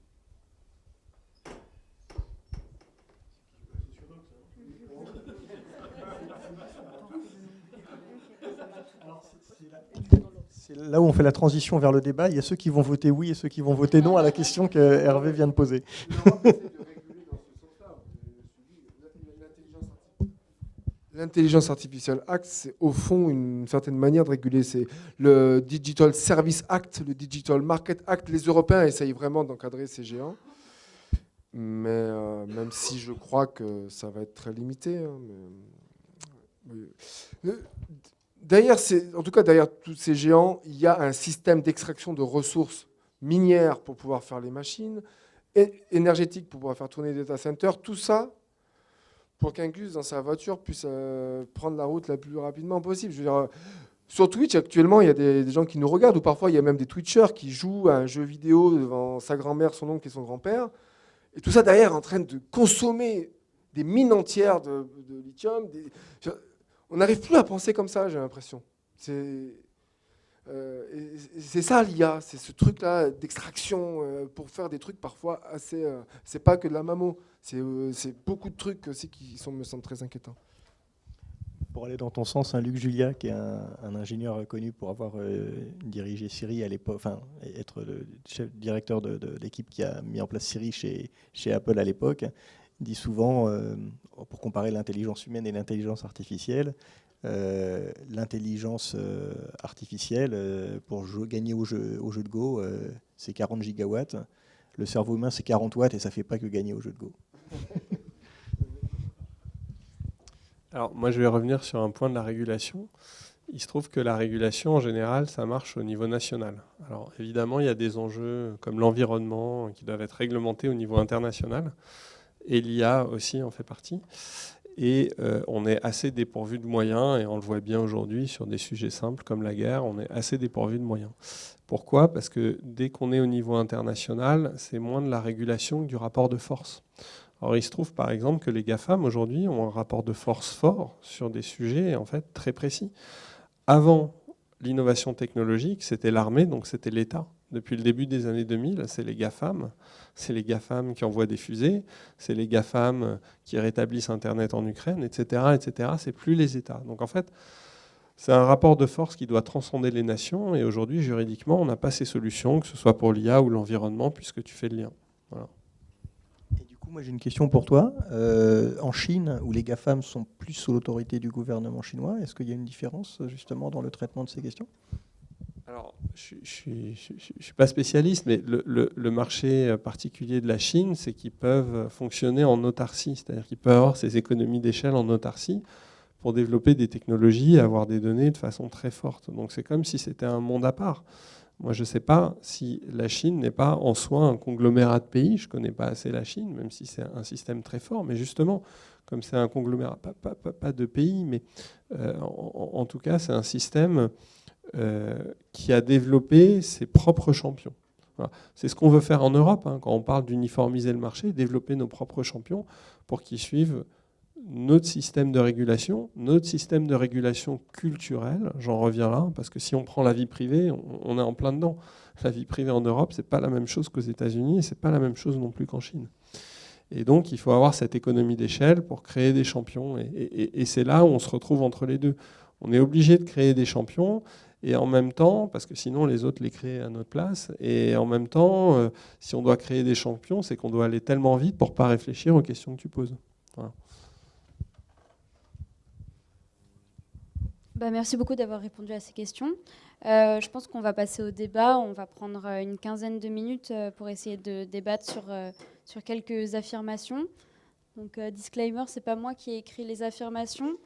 C'est là où on fait la transition vers le débat. Il y a ceux qui vont voter oui et ceux qui vont voter non à la question que Hervé vient de poser. L'intelligence artificielle Act, c'est au fond une certaine manière de réguler. C'est le Digital Service Act, le Digital Market Act. Les Européens essayent vraiment d'encadrer ces géants. Mais même si je crois que ça va être très limité. Hein, en tout cas, derrière tous ces géants, il y a un système d'extraction de ressources minières pour pouvoir faire les machines, énergétiques pour pouvoir faire tourner des data centers. Tout ça, pour qu'un Gus dans sa voiture puisse prendre la route la plus rapidement possible. Je veux dire, sur Twitch, actuellement, il y a des gens qui nous regardent, ou parfois il y a même des Twitchers qui jouent à un jeu vidéo devant sa grand-mère, son oncle et son grand-père. Et tout ça derrière est en train de consommer des mines entières de lithium. On n'arrive plus à penser comme ça, j'ai l'impression. C'est ça l'IA, c'est ce truc-là d'extraction pour faire des trucs parfois assez... c'est pas que de la mammo, c'est beaucoup de trucs aussi qui me semblent très inquiétants. Pour aller dans ton sens, Luc Julia, qui est un ingénieur connu pour avoir dirigé Siri à l'époque, enfin être le directeur de l'équipe qui a mis en place Siri chez Apple à l'époque, dit souvent, pour comparer l'intelligence humaine et l'intelligence artificielle, l'intelligence artificielle, pour gagner au jeu de Go, c'est 40 gigawatts. Le cerveau humain, c'est 40 watts et ça ne fait pas que gagner au jeu de Go. Alors, moi, je vais revenir sur un point de la régulation. Il se trouve que la régulation, en général, ça marche au niveau national. Alors, évidemment, il y a des enjeux comme l'environnement qui doivent être réglementés au niveau international. Et l'IA aussi en fait partie. Et on est assez dépourvu de moyens, et on le voit bien aujourd'hui sur des sujets simples comme la guerre, on est assez dépourvu de moyens. Pourquoi ? Parce que dès qu'on est au niveau international, c'est moins de la régulation que du rapport de force. Alors il se trouve par exemple que les GAFAM aujourd'hui ont un rapport de force fort sur des sujets en fait très précis. Avant l'innovation technologique, c'était l'armée, donc c'était l'État. Depuis le début des années 2000, c'est les GAFAM. C'est les GAFAM qui envoient des fusées, c'est les GAFAM qui rétablissent Internet en Ukraine, etc. etc. C'est plus les États. Donc en fait, c'est un rapport de force qui doit transcender les nations. Et aujourd'hui, juridiquement, on n'a pas ces solutions, que ce soit pour l'IA ou l'environnement, puisque tu fais le lien. Voilà. Et du coup, Moi j'ai une question pour toi. En Chine, où les GAFAM sont plus sous l'autorité du gouvernement chinois, est-ce qu'il y a une différence justement dans le traitement de ces questions ? Alors, je ne suis pas spécialiste, mais le marché particulier de la Chine, c'est qu'ils peuvent fonctionner en autarcie, c'est-à-dire qu'ils peuvent avoir ces économies d'échelle en autarcie pour développer des technologies et avoir des données de façon très forte. Donc c'est comme si c'était un monde à part. Moi, je ne sais pas si la Chine n'est pas en soi un conglomérat de pays. Je ne connais pas assez la Chine, même si c'est un système très fort. Mais justement, comme c'est un conglomérat, pas de pays, mais en tout cas, c'est un système qui a développé ses propres champions. Voilà. C'est ce qu'on veut faire en Europe, hein, quand on parle d'uniformiser le marché, développer nos propres champions pour qu'ils suivent notre système de régulation culturelle, j'en reviens là, parce que si on prend la vie privée, on est en plein dedans. La vie privée en Europe, c'est pas la même chose qu'aux États-Unis, et c'est pas la même chose non plus qu'en Chine. Et donc, il faut avoir cette économie d'échelle pour créer des champions, et c'est là où on se retrouve entre les deux. On est obligé de créer des champions, et en même temps, parce que sinon les autres les créent à notre place, et en même temps, si on doit créer des champions, c'est qu'on doit aller tellement vite pour pas réfléchir aux questions que tu poses. Voilà. Merci beaucoup d'avoir répondu à ces questions. Je pense qu'on va passer au débat. On va prendre une quinzaine de minutes pour essayer de débattre sur quelques affirmations. Donc, disclaimer, c'est pas moi qui ai écrit les affirmations.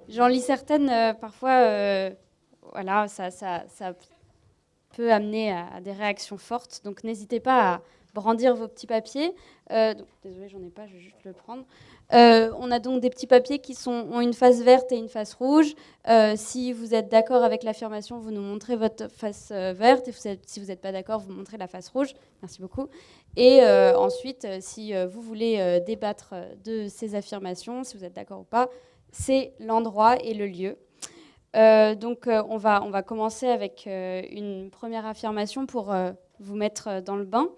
J'en lis certaines, parfois, voilà, ça peut amener à des réactions fortes. Donc, n'hésitez pas à brandir vos petits papiers. Désolée, j'en ai pas, je vais juste le prendre. On a donc des petits papiers qui ont une face verte et une face rouge. Si vous êtes d'accord avec l'affirmation, vous nous montrez votre face verte. Et si vous n'êtes pas d'accord, vous montrez la face rouge. Merci beaucoup. Et ensuite, si vous voulez débattre de ces affirmations, si vous êtes d'accord ou pas, c'est l'endroit et le lieu. Donc, on va commencer avec une première affirmation pour vous mettre dans le bain.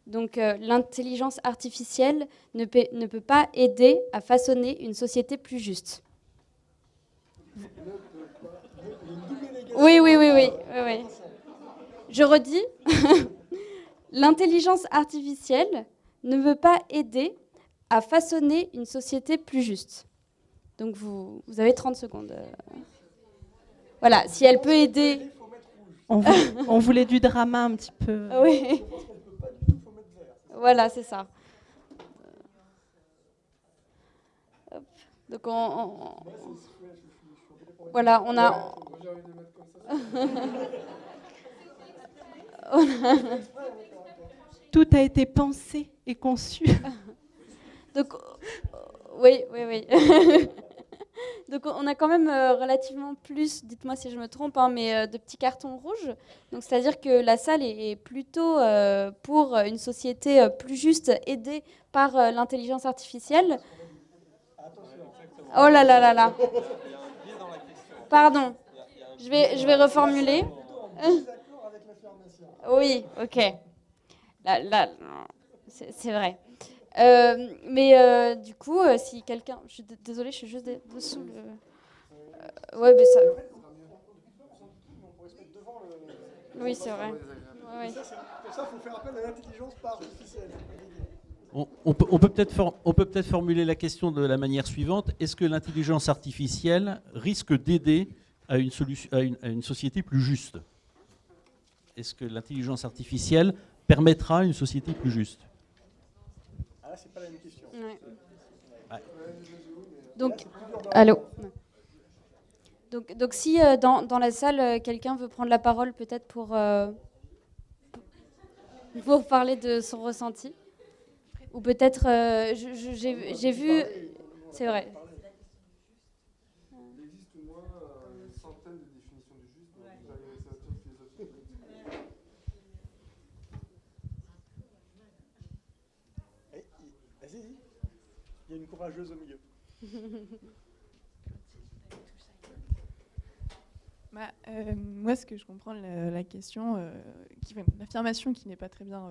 Donc, l'intelligence artificielle ne peut pas aider à façonner une société plus juste. Oui. Je redis, l'intelligence artificielle ne veut pas aider à façonner une société plus juste. Donc, vous avez 30 secondes. Voilà, si elle peut aider... On voulait du drama un petit peu. Oui. Voilà, c'est ça. Hop. Donc voilà, on a. Tout a été pensé et conçu. Donc oui. Donc on a quand même relativement plus, dites-moi si je me trompe, mais de petits cartons rouges. Donc c'est-à-dire que la salle est plutôt pour une société plus juste, aidée par l'intelligence artificielle. Oh là. Pardon. Je vais reformuler. Oui, ok. Là, c'est vrai. Mais du coup, si quelqu'un... Désolée, je suis juste dessous le... ouais, mais ça... Oui, c'est vrai. Ouais. Pour ça, il faut faire appel à l'intelligence artificielle. On peut peut-être formuler la question de la manière suivante. Est-ce que l'intelligence artificielle risque d'aider à une société plus juste ? Est-ce que l'intelligence artificielle permettra une société plus juste ? C'est pas la même question. Ouais. Donc, allô. Donc si dans la salle, quelqu'un veut prendre la parole peut-être pour parler de son ressenti. Ou peut-être, j'ai vu... C'est vrai. Il existe au moins une centaine de définitions du juste dans la littérature philosophique. Vas-y. Il y a une courageuse au milieu. Moi, ce que je comprends, la question, l'affirmation qui n'est pas très bien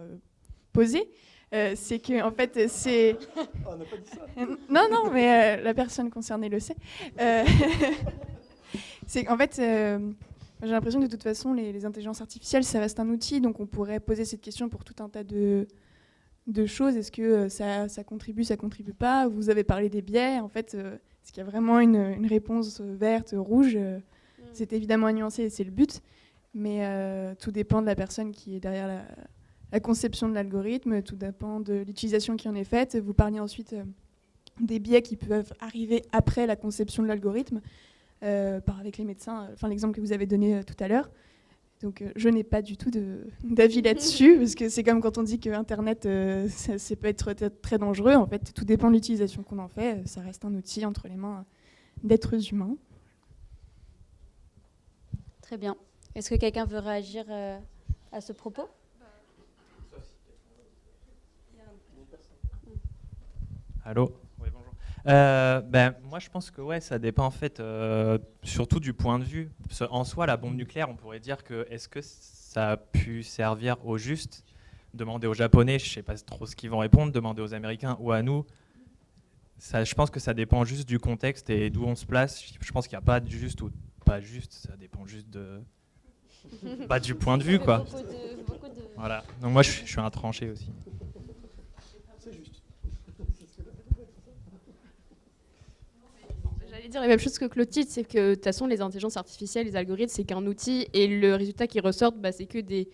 posée, c'est que en fait, c'est. On n'a pas dit ça. Non, mais la personne concernée le sait. C'est qu'en fait, j'ai l'impression que de toute façon, les intelligences artificielles, ça reste un outil, donc on pourrait poser cette question pour tout un tas de de choses. Est-ce que ça contribue, ça contribue pas? Vous avez parlé des biais. En fait, est-ce qu'il y a vraiment une réponse verte, rouge? C'est évidemment à nuancer et c'est le but. Mais tout dépend de la personne qui est derrière la conception de l'algorithme. Tout dépend de l'utilisation qui en est faite. Vous parliez ensuite des biais qui peuvent arriver après la conception de l'algorithme, avec les médecins, l'exemple que vous avez donné tout à l'heure. Donc je n'ai pas du tout d'avis là-dessus, parce que c'est comme quand on dit que Internet, ça peut être très dangereux. En fait, tout dépend de l'utilisation qu'on en fait. Ça reste un outil entre les mains d'êtres humains. Très bien. Est-ce que quelqu'un veut réagir à ce propos? Allô? Oui, bonjour. Moi, je pense que ouais, ça dépend en fait surtout du point de vue. En soi, la bombe nucléaire, on pourrait dire que est-ce que ça a pu servir au juste? Demander aux Japonais, je ne sais pas trop ce qu'ils vont répondre, demander aux Américains ou à nous. Ça, je pense que ça dépend juste du contexte et d'où on se place. Je pense qu'il n'y a pas de juste ou pas juste, ça dépend juste du point de vue, quoi. Beaucoup de... Voilà. Donc moi, je suis un tranché aussi. J'allais dire la même chose que Clotilde, c'est que de toute façon, les intelligences artificielles, les algorithmes, c'est qu'un outil, et le résultat qui ressort, c'est que des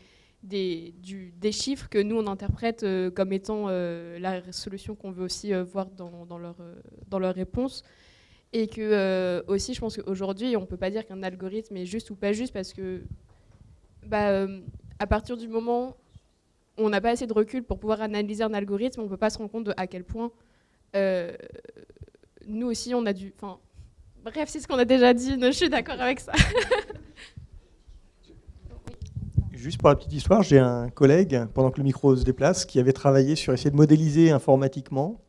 chiffres que nous, on interprète comme étant la solution qu'on veut aussi voir dans leur réponse. Et que aussi, je pense qu'aujourd'hui, on ne peut pas dire qu'un algorithme est juste ou pas juste, parce que à partir du moment où on n'a pas assez de recul pour pouvoir analyser un algorithme, on ne peut pas se rendre compte à quel point nous aussi, on a dû... Bref, c'est ce qu'on a déjà dit, je suis d'accord avec ça. Juste pour la petite histoire, j'ai un collègue, pendant que le micro se déplace, qui avait travaillé sur essayer de modéliser informatiquement,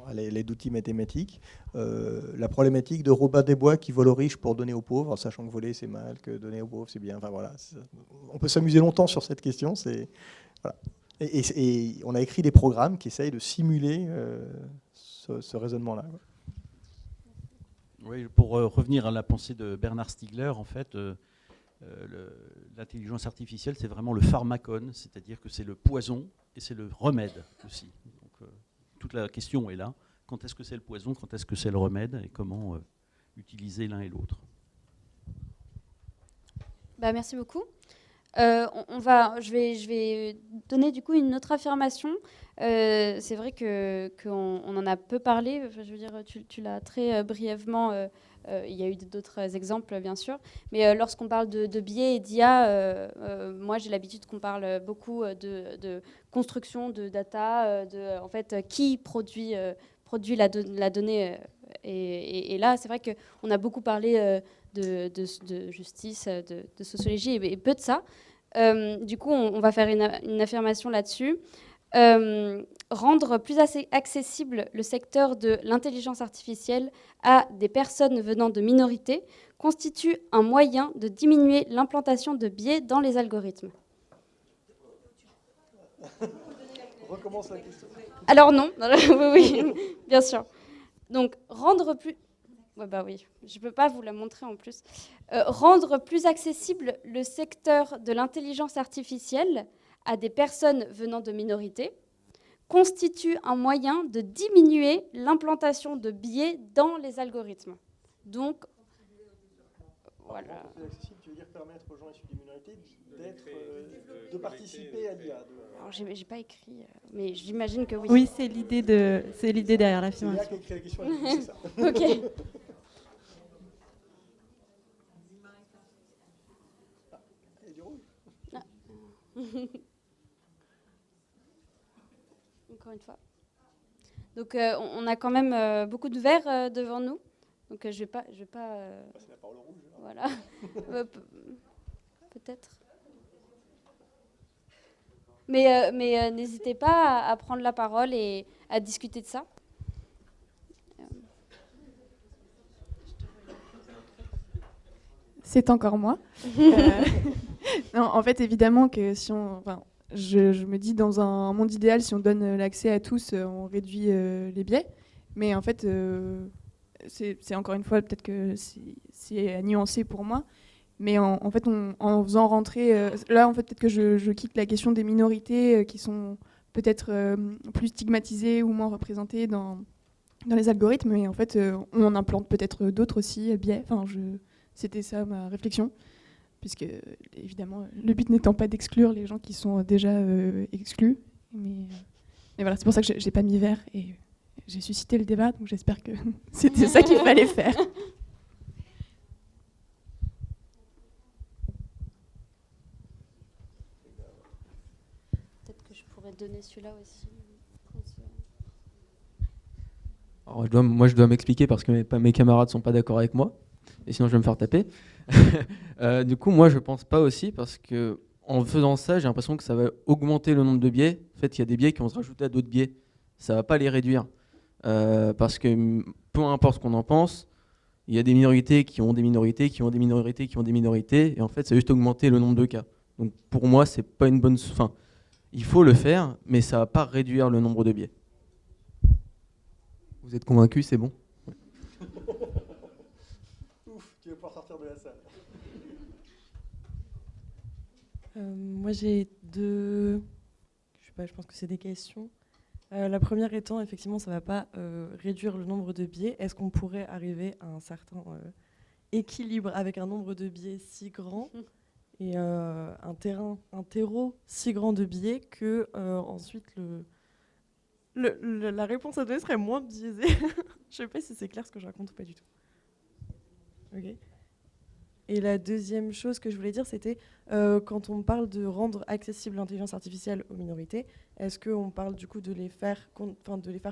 à l'aide d'outils mathématiques, la problématique de Robin des Bois qui vole aux riches pour donner aux pauvres, sachant que voler c'est mal, que donner aux pauvres c'est bien. Voilà, on peut s'amuser longtemps sur cette question. Voilà. Et on a écrit des programmes qui essayent de simuler ce raisonnement-là. Oui, pour revenir à la pensée de Bernard Stiegler, en fait, l'intelligence artificielle, c'est vraiment le pharmacone, c'est-à-dire que c'est le poison et c'est le remède aussi. Donc, toute la question est là. Quand est-ce que c'est le poison, quand est-ce que c'est le remède, et comment utiliser l'un et l'autre? Merci beaucoup. Je vais donner du coup une autre affirmation. C'est vrai qu'on en a peu parlé. Je veux dire, tu l'as très brièvement. Il y a eu d'autres exemples, bien sûr. Mais lorsqu'on parle de biais et d'IA, moi, j'ai l'habitude qu'on parle beaucoup de construction de data, en fait, qui produit la donnée. Et là, c'est vrai qu'on a beaucoup parlé de justice, de sociologie et peu de ça. Du coup, on va faire une affirmation là-dessus. Rendre plus accessible le secteur de l'intelligence artificielle à des personnes venant de minorités constitue un moyen de diminuer l'implantation de biais dans les algorithmes. On recommence la question. Alors non, oui, bien sûr. Donc, rendre plus... oui, je ne peux pas vous la montrer en plus. Rendre plus accessible le secteur de l'intelligence artificielle à des personnes venant de minorités constitue un moyen de diminuer l'implantation de biais dans les algorithmes. Donc, voilà. Plus accessible, tu veux dire permettre aux gens issus des minorités de participer à l'IA. Alors, j'ai pas écrit, mais j'imagine que oui. Oui, c'est l'idée derrière l'affirmation. C'est bien qui a écrit la question, c'est ça. Ok. Encore une fois. Donc on a quand même beaucoup de verres devant nous. Donc je vais pas. C'est la parole rouge. Voilà. Peut-être. Mais n'hésitez pas à prendre la parole et à discuter de ça. C'est encore moi. Non, en fait, évidemment que si je me dis dans un monde idéal, si on donne l'accès à tous, on réduit les biais. Mais en fait, c'est encore une fois, peut-être que c'est à nuancer pour moi. Mais en fait, en faisant rentrer... là, en fait, peut-être que je quitte la question des minorités qui sont peut-être plus stigmatisés ou moins représentés dans les algorithmes, et en fait, on en implante peut-être d'autres aussi, biais. Enfin, c'était ça ma réflexion, puisque évidemment, le but n'étant pas d'exclure les gens qui sont déjà exclus, mais voilà, c'est pour ça que j'ai pas mis vert et j'ai suscité le débat, donc j'espère que c'était ça qu'il fallait faire. Peut-être que je pourrais donner celui-là aussi. Alors, je dois m'expliquer parce que mes camarades ne sont pas d'accord avec moi, et sinon je vais me faire taper. Du coup, moi, je pense pas aussi, parce que en faisant ça, j'ai l'impression que ça va augmenter le nombre de biais. En fait, il y a des biais qui vont se rajouter à d'autres biais. Ça va pas les réduire. Parce que peu importe ce qu'on en pense, il y a des minorités qui ont des minorités, qui ont des minorités, qui ont des minorités, et en fait, ça va juste augmenter le nombre de cas. Donc pour moi, c'est pas une bonne... Enfin, il faut le faire, mais ça va pas réduire le nombre de biais. Vous êtes convaincus, c'est bon? Ouais. Ouf, tu vas pouvoir sortir de la salle. Moi, j'ai deux... Je sais pas, je pense que c'est des questions. La première étant, effectivement, ça ne va pas réduire le nombre de biais. Est-ce qu'on pourrait arriver à un certain équilibre avec un nombre de biais si grand et un terreau si grand de biais que ensuite la réponse à donner serait moins biaisée. Je ne sais pas si c'est clair ce que je raconte ou pas du tout. Ok. Et la deuxième chose que je voulais dire, c'était quand on parle de rendre accessible l'intelligence artificielle aux minorités, est-ce qu'on parle du coup de les faire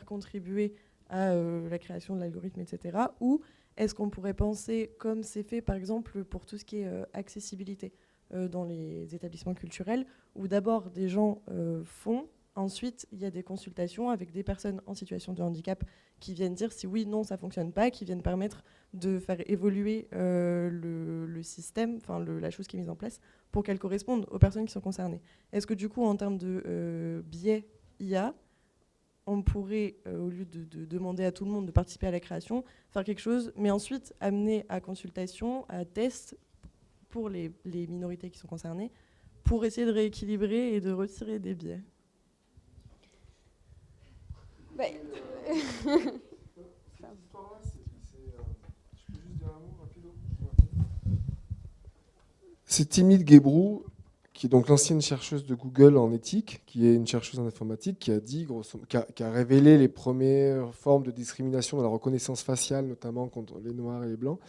contribuer à la création de l'algorithme, etc. Ou est-ce qu'on pourrait penser, comme c'est fait par exemple pour tout ce qui est accessibilité dans les établissements culturels, où d'abord des gens font, ensuite il y a des consultations avec des personnes en situation de handicap qui viennent dire si oui, non, ça ne fonctionne pas, qui viennent permettre de faire évoluer le système, enfin la chose qui est mise en place, pour qu'elle corresponde aux personnes qui sont concernées. Est-ce que du coup, en termes de biais IA, on pourrait, au lieu de demander à tout le monde de participer à la création, faire quelque chose, mais ensuite amener à consultation, à test pour les minorités qui sont concernées, pour essayer de rééquilibrer et de retirer des biais? C'est Timid Gebru, qui est donc l'ancienne chercheuse de Google en éthique, qui est une chercheuse en informatique, qui a dit, qui a révélé les premières formes de discrimination dans la reconnaissance faciale, notamment contre les Noirs et les Blancs,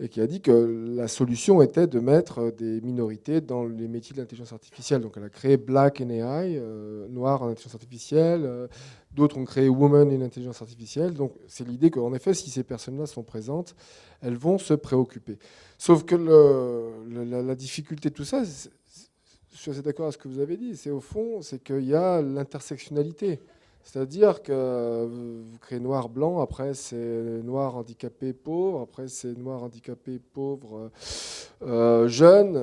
et qui a dit que la solution était de mettre des minorités dans les métiers de l'intelligence artificielle. Donc elle a créé Black in AI, noir en intelligence artificielle. D'autres ont créé Woman in intelligence artificielle. Donc c'est l'idée qu'en effet, si ces personnes-là sont présentes, elles vont se préoccuper. Sauf que la difficulté de tout ça, je suis assez d'accord avec ce que vous avez dit, c'est au fond, c'est qu'il y a l'intersectionnalité. C'est-à-dire que vous créez noir-blanc, après c'est noir handicapé pauvre, après c'est noir handicapé pauvre jeune.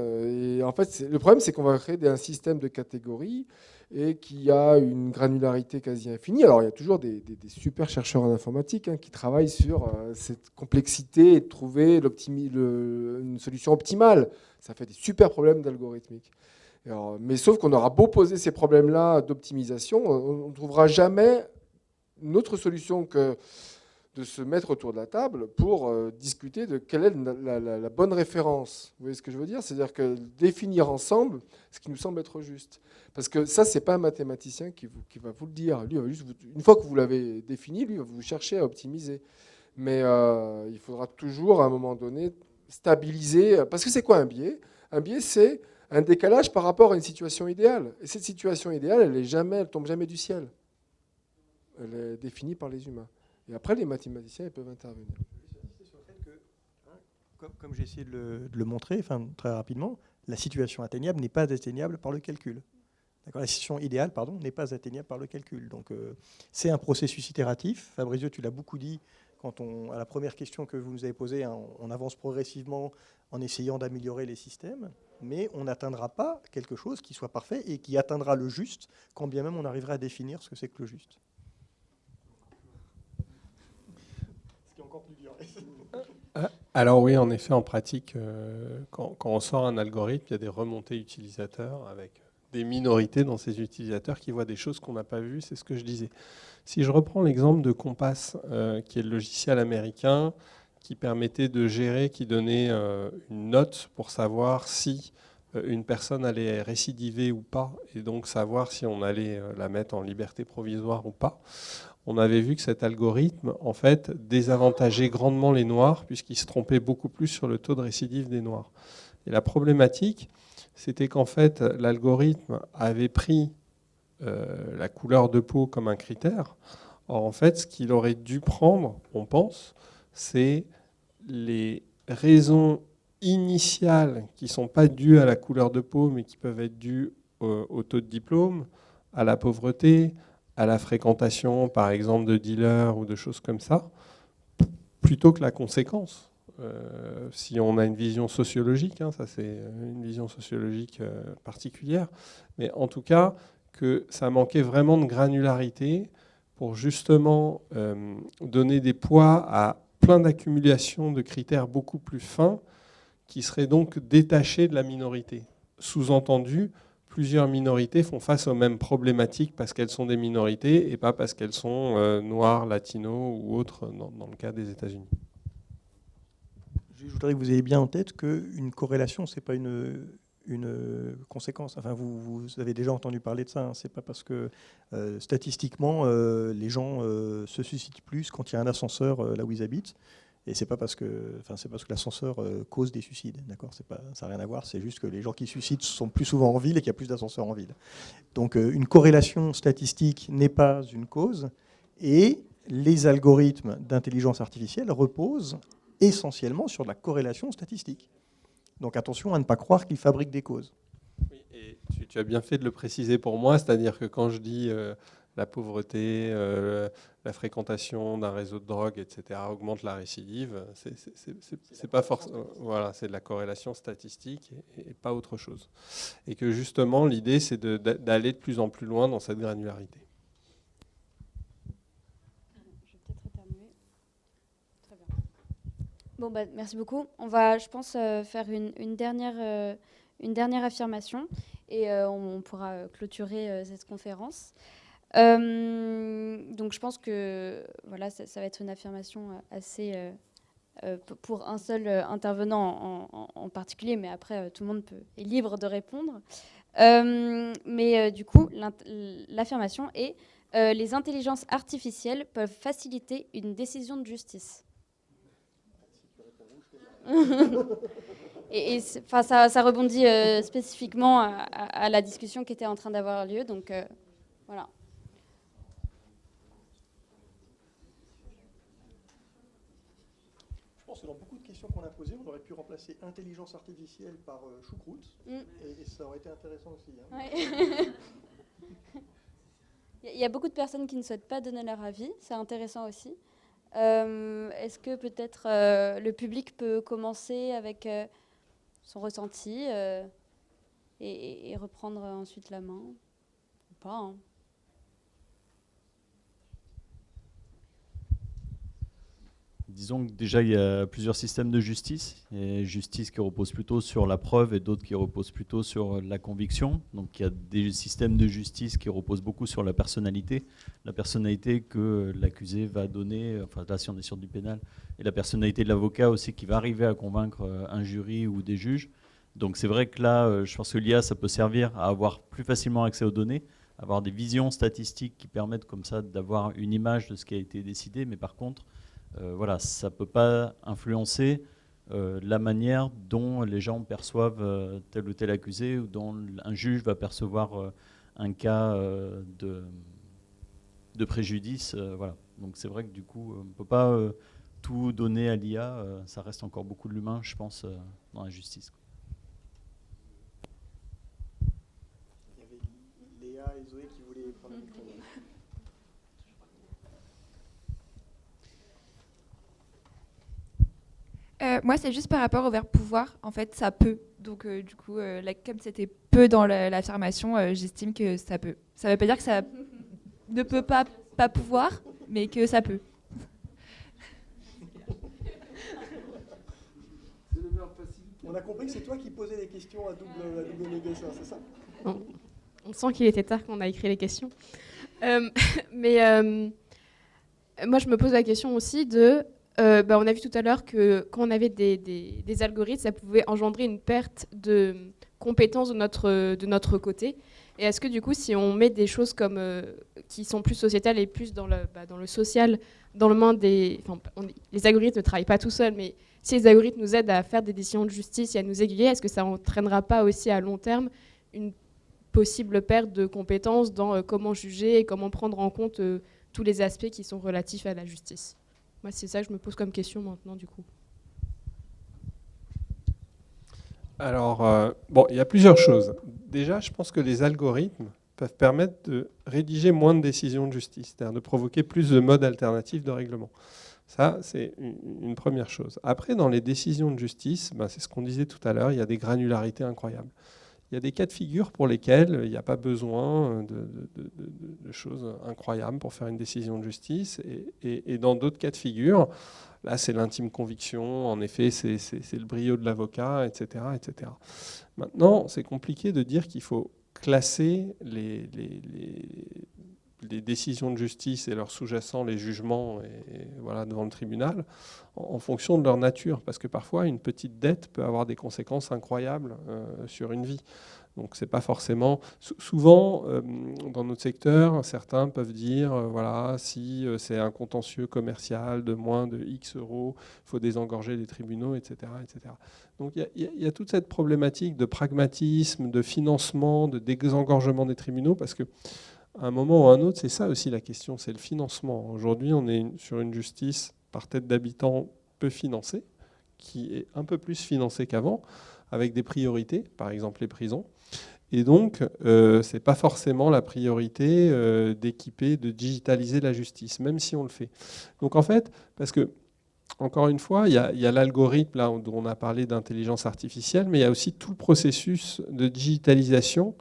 Et en fait, le problème, c'est qu'on va créer un système de catégories et qui a une granularité quasi infinie. Alors, il y a toujours des super chercheurs en informatique qui travaillent sur cette complexité et de trouver une solution optimale. Ça fait des super problèmes d'algorithmique. Alors, mais sauf qu'on aura beau poser ces problèmes-là d'optimisation, on ne trouvera jamais une autre solution que de se mettre autour de la table pour discuter de quelle est la bonne référence. Vous voyez ce que je veux dire? C'est-à-dire que définir ensemble ce qui nous semble être juste. Parce que ça, ce n'est pas un mathématicien qui va vous le dire. Lui, une fois que vous l'avez défini, lui, va vous chercher à optimiser. Mais il faudra toujours, à un moment donné, stabiliser. Parce que c'est quoi un biais? Un biais, c'est un décalage par rapport à une situation idéale. Et cette situation idéale, elle tombe jamais du ciel. Elle est définie par les humains. Et après, les mathématiciens, ils peuvent intervenir. Comme j'ai essayé de le montrer, très rapidement, la situation atteignable n'est pas atteignable par le calcul. La situation idéale, n'est pas atteignable par le calcul. Donc, c'est un processus itératif. Fabrizio, tu l'as beaucoup dit à la première question que vous nous avez posée, on avance progressivement en essayant d'améliorer les systèmes, mais on n'atteindra pas quelque chose qui soit parfait et qui atteindra le juste, quand bien même on arrivera à définir ce que c'est que le juste. Ce qui est encore plus dur. Alors oui, en effet, en pratique, quand on sort un algorithme, il y a des remontées utilisateurs avec des minorités dans ces utilisateurs qui voient des choses qu'on n'a pas vues, c'est ce que je disais. Si je reprends l'exemple de Compass, qui est le logiciel américain qui permettait de gérer, qui donnait une note pour savoir si une personne allait récidiver ou pas, et donc savoir si on allait la mettre en liberté provisoire ou pas. On avait vu que cet algorithme, en fait, désavantageait grandement les Noirs, puisqu'il se trompait beaucoup plus sur le taux de récidive des Noirs. Et la problématique, c'était qu'en fait, l'algorithme avait pris la couleur de peau comme un critère. Or, en fait, ce qu'il aurait dû prendre, on pense, c'est les raisons initiales qui ne sont pas dues à la couleur de peau, mais qui peuvent être dues au taux de diplôme, à la pauvreté, à la fréquentation, par exemple, de dealers ou de choses comme ça, plutôt que la conséquence. Si on a une vision sociologique, hein, ça c'est une vision sociologique particulière, mais en tout cas, que ça manquait vraiment de granularité pour justement donner des poids à plein d'accumulations de critères beaucoup plus fins qui seraient donc détachés de la minorité. Sous-entendu, plusieurs minorités font face aux mêmes problématiques parce qu'elles sont des minorités et pas parce qu'elles sont noires, latinos ou autres dans le cas des États-Unis. Je voudrais que vous ayez bien en tête qu'une corrélation, ce n'est pas une conséquence. Enfin, vous avez déjà entendu parler de ça. Hein. Ce n'est pas parce que statistiquement, les gens se suicident plus quand il y a un ascenseur là où ils habitent. Et c'est pas parce que l'ascenseur cause des suicides, d'accord ? Ça n'a rien à voir. C'est juste que les gens qui suicident sont plus souvent en ville et qu'il y a plus d'ascenseurs en ville. Donc, une corrélation statistique n'est pas une cause. Et les algorithmes d'intelligence artificielle reposent essentiellement sur de la corrélation statistique. Donc, attention à ne pas croire qu'ils fabriquent des causes. Oui, et tu as bien fait de le préciser pour moi, c'est-à-dire que quand je dis la pauvreté, la fréquentation d'un réseau de drogue, etc., augmente la récidive, c'est pas forcément. Voilà, c'est de la corrélation statistique et pas autre chose. Et que justement, l'idée, c'est d'aller de plus en plus loin dans cette granularité. Je vais peut-être éternuer. Très bien. Bon, bah, merci beaucoup. On va, je pense, faire une dernière affirmation et on pourra clôturer cette conférence. Donc je pense que voilà, ça va être une affirmation assez pour un seul intervenant en particulier, mais après tout le monde est libre de répondre. Mais du coup, l'affirmation est les intelligences artificielles peuvent faciliter une décision de justice. Et ça rebondit spécifiquement à la discussion qui était en train d'avoir lieu. Donc voilà. Je pense que dans beaucoup de questions qu'on a posées, on aurait pu remplacer intelligence artificielle par choucroute, et ça aurait été intéressant aussi. Hein. Ouais. Il y a beaucoup de personnes qui ne souhaitent pas donner leur avis, c'est intéressant aussi. Est-ce que peut-être le public peut commencer avec son ressenti et reprendre ensuite la main ou pas, hein. Disons que déjà, il y a plusieurs systèmes de justice. Il y a justice qui repose plutôt sur la preuve et d'autres qui reposent plutôt sur la conviction. Donc il y a des systèmes de justice qui reposent beaucoup sur la personnalité que l'accusé va donner, enfin là si on est sur du pénal, et la personnalité de l'avocat aussi qui va arriver à convaincre un jury ou des juges. Donc c'est vrai que là, je pense que l'IA, ça peut servir à avoir plus facilement accès aux données, avoir des visions statistiques qui permettent comme ça d'avoir une image de ce qui a été décidé, mais par contre, voilà, ça ne peut pas influencer la manière dont les gens perçoivent tel ou tel accusé ou dont un juge va percevoir un cas de préjudice. Voilà. Donc c'est vrai que du coup, on ne peut pas tout donner à l'IA. Ça reste encore beaucoup de l'humain, je pense, dans la justice. Il y avait Léa et Zoé qui voulaient prendre le micro. Moi, c'est juste par rapport au verbe pouvoir. En fait, ça peut. Donc, du coup, comme c'était peu dans l'affirmation, j'estime que ça peut. Ça ne veut pas dire que ça ne peut pas pouvoir, mais que ça peut. On a compris que c'est toi qui posais les questions à double négation, c'est ça ? On sent qu'il était tard quand on a écrit les questions. Mais moi, je me pose la question aussi de... on a vu tout à l'heure que quand on avait des algorithmes, ça pouvait engendrer une perte de compétences de notre côté. Et est-ce que du coup, si on met des choses comme qui sont plus sociétales et plus dans le social, dans le monde des... les algorithmes ne travaillent pas tout seuls, mais si les algorithmes nous aident à faire des décisions de justice et à nous aiguiller, est-ce que ça n'entraînera pas aussi à long terme une possible perte de compétences dans comment juger et comment prendre en compte tous les aspects qui sont relatifs à la justice? Moi, c'est ça que je me pose comme question maintenant, du coup. Alors, il y a plusieurs choses. Déjà, je pense que les algorithmes peuvent permettre de rédiger moins de décisions de justice, c'est-à-dire de provoquer plus de modes alternatifs de règlement. Ça, c'est une première chose. Après, dans les décisions de justice, c'est ce qu'on disait tout à l'heure, il y a des granularités incroyables. Il y a des cas de figure pour lesquels il n'y a pas besoin de choses incroyables pour faire une décision de justice. Et dans d'autres cas de figure, là, c'est l'intime conviction, en effet, c'est le brio de l'avocat, etc., etc. Maintenant, c'est compliqué de dire qu'il faut classer les décisions de justice et leurs sous-jacents, les jugements voilà, devant le tribunal, en fonction de leur nature. Parce que parfois, une petite dette peut avoir des conséquences incroyables sur une vie. Donc, c'est pas forcément... Souvent, dans notre secteur, certains peuvent dire, voilà, si c'est un contentieux commercial de moins de X euros, il faut désengorger les tribunaux, etc. etc. Donc, il y a toute cette problématique de pragmatisme, de financement, de désengorgement des tribunaux, parce que à un moment ou à un autre, c'est ça aussi la question, c'est le financement. Aujourd'hui, on est sur une justice par tête d'habitant peu financée, qui est un peu plus financée qu'avant, avec des priorités, par exemple les prisons. Et donc, ce n'est pas forcément la priorité d'équiper, de digitaliser la justice, même si on le fait. Donc en fait, parce que, encore une fois, il y a l'algorithme, là, dont on a parlé d'intelligence artificielle, mais il y a aussi tout le processus de digitalisation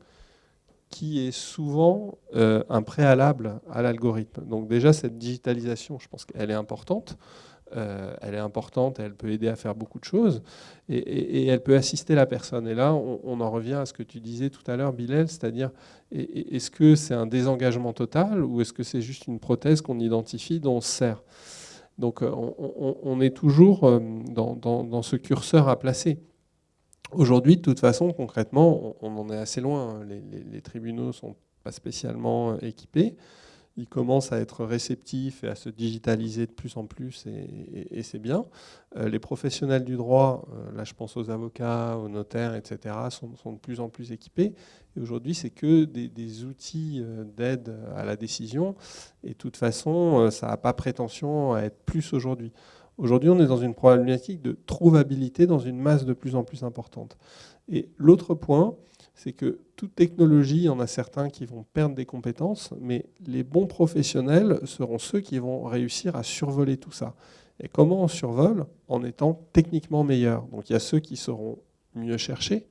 qui est souvent un préalable à l'algorithme. Donc déjà, cette digitalisation, je pense qu'elle est importante. Elle est importante, elle peut aider à faire beaucoup de choses, et elle peut assister la personne. Et là, on en revient à ce que tu disais tout à l'heure, Bilal, c'est-à-dire, est-ce que c'est un désengagement total, ou est-ce que c'est juste une prothèse qu'on identifie, dont on se sert? Donc on est toujours dans ce curseur à placer. Aujourd'hui, de toute façon, concrètement, on en est assez loin. Les tribunaux ne sont pas spécialement équipés. Ils commencent à être réceptifs et à se digitaliser de plus en plus, et c'est bien. Les professionnels du droit, là je pense aux avocats, aux notaires, etc., sont de plus en plus équipés. Et aujourd'hui, c'est que des outils d'aide à la décision. Et de toute façon, ça n'a pas prétention à être plus aujourd'hui. Aujourd'hui, on est dans une problématique de trouvabilité dans une masse de plus en plus importante. Et l'autre point, c'est que toute technologie, il y en a certains qui vont perdre des compétences, mais les bons professionnels seront ceux qui vont réussir à survoler tout ça. Et comment on survole? En étant techniquement meilleur. Donc il y a ceux qui sauront mieux chercher,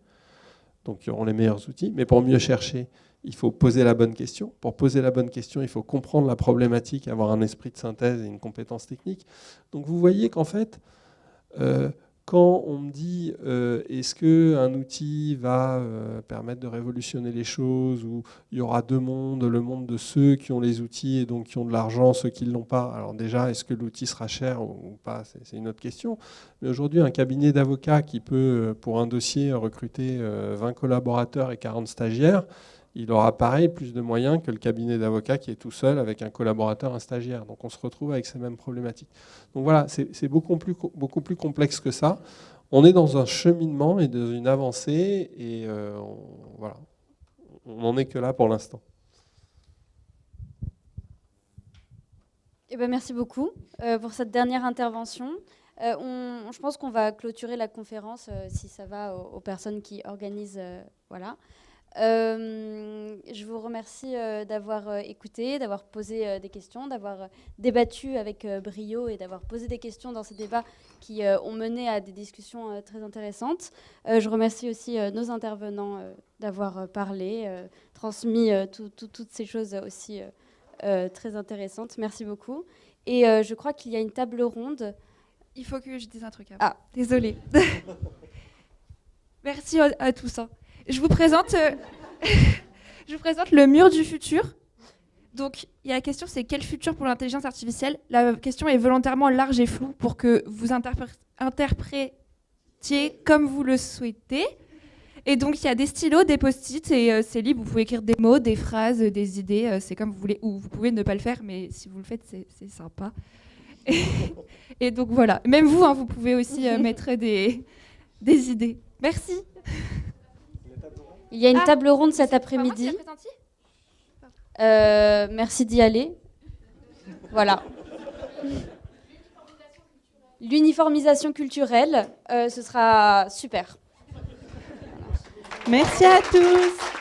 donc qui auront les meilleurs outils, mais pour mieux chercher, il faut poser la bonne question. Pour poser la bonne question, il faut comprendre la problématique, avoir un esprit de synthèse et une compétence technique. Donc vous voyez qu'en fait, quand on me dit est-ce qu'un outil va permettre de révolutionner les choses, ou il y aura deux mondes, le monde de ceux qui ont les outils et donc qui ont de l'argent, ceux qui ne l'ont pas. Alors déjà, est-ce que l'outil sera cher ou pas? C'est une autre question. Mais aujourd'hui, un cabinet d'avocats qui peut, pour un dossier, recruter 20 collaborateurs et 40 stagiaires, il aura pareil plus de moyens que le cabinet d'avocats qui est tout seul avec un collaborateur, un stagiaire. Donc on se retrouve avec ces mêmes problématiques. Donc voilà, c'est beaucoup plus complexe que ça. On est dans un cheminement et dans une avancée, et voilà, on n'en est que là pour l'instant. Eh ben, merci beaucoup pour cette dernière intervention. Je pense qu'on va clôturer la conférence si ça va aux personnes qui organisent. Voilà. Je vous remercie d'avoir écouté, d'avoir posé des questions, d'avoir débattu avec brio et d'avoir posé des questions dans ces débats qui ont mené à des discussions très intéressantes. Je remercie aussi nos intervenants d'avoir parlé, transmis toutes ces choses aussi très intéressantes. Merci beaucoup. Et je crois qu'il y a une table ronde. Il faut que je dise un truc avant. Ah, désolée. Merci à tous. Hein. Je vous présente Je vous présente le mur du futur. Donc, il y a la question, c'est quel futur pour l'intelligence artificielle? La question est volontairement large et floue pour que vous interprétiez comme vous le souhaitez. Et donc, il y a des stylos, des post-it, et c'est libre. Vous pouvez écrire des mots, des phrases, des idées, c'est comme vous voulez. Ou vous pouvez ne pas le faire, mais si vous le faites, c'est sympa. Et donc, voilà. Même vous, hein, vous pouvez aussi mettre des idées. Merci. Il y a une table ronde cet après-midi. Merci d'y aller. Voilà. L'uniformisation culturelle, ce sera super. Merci à tous.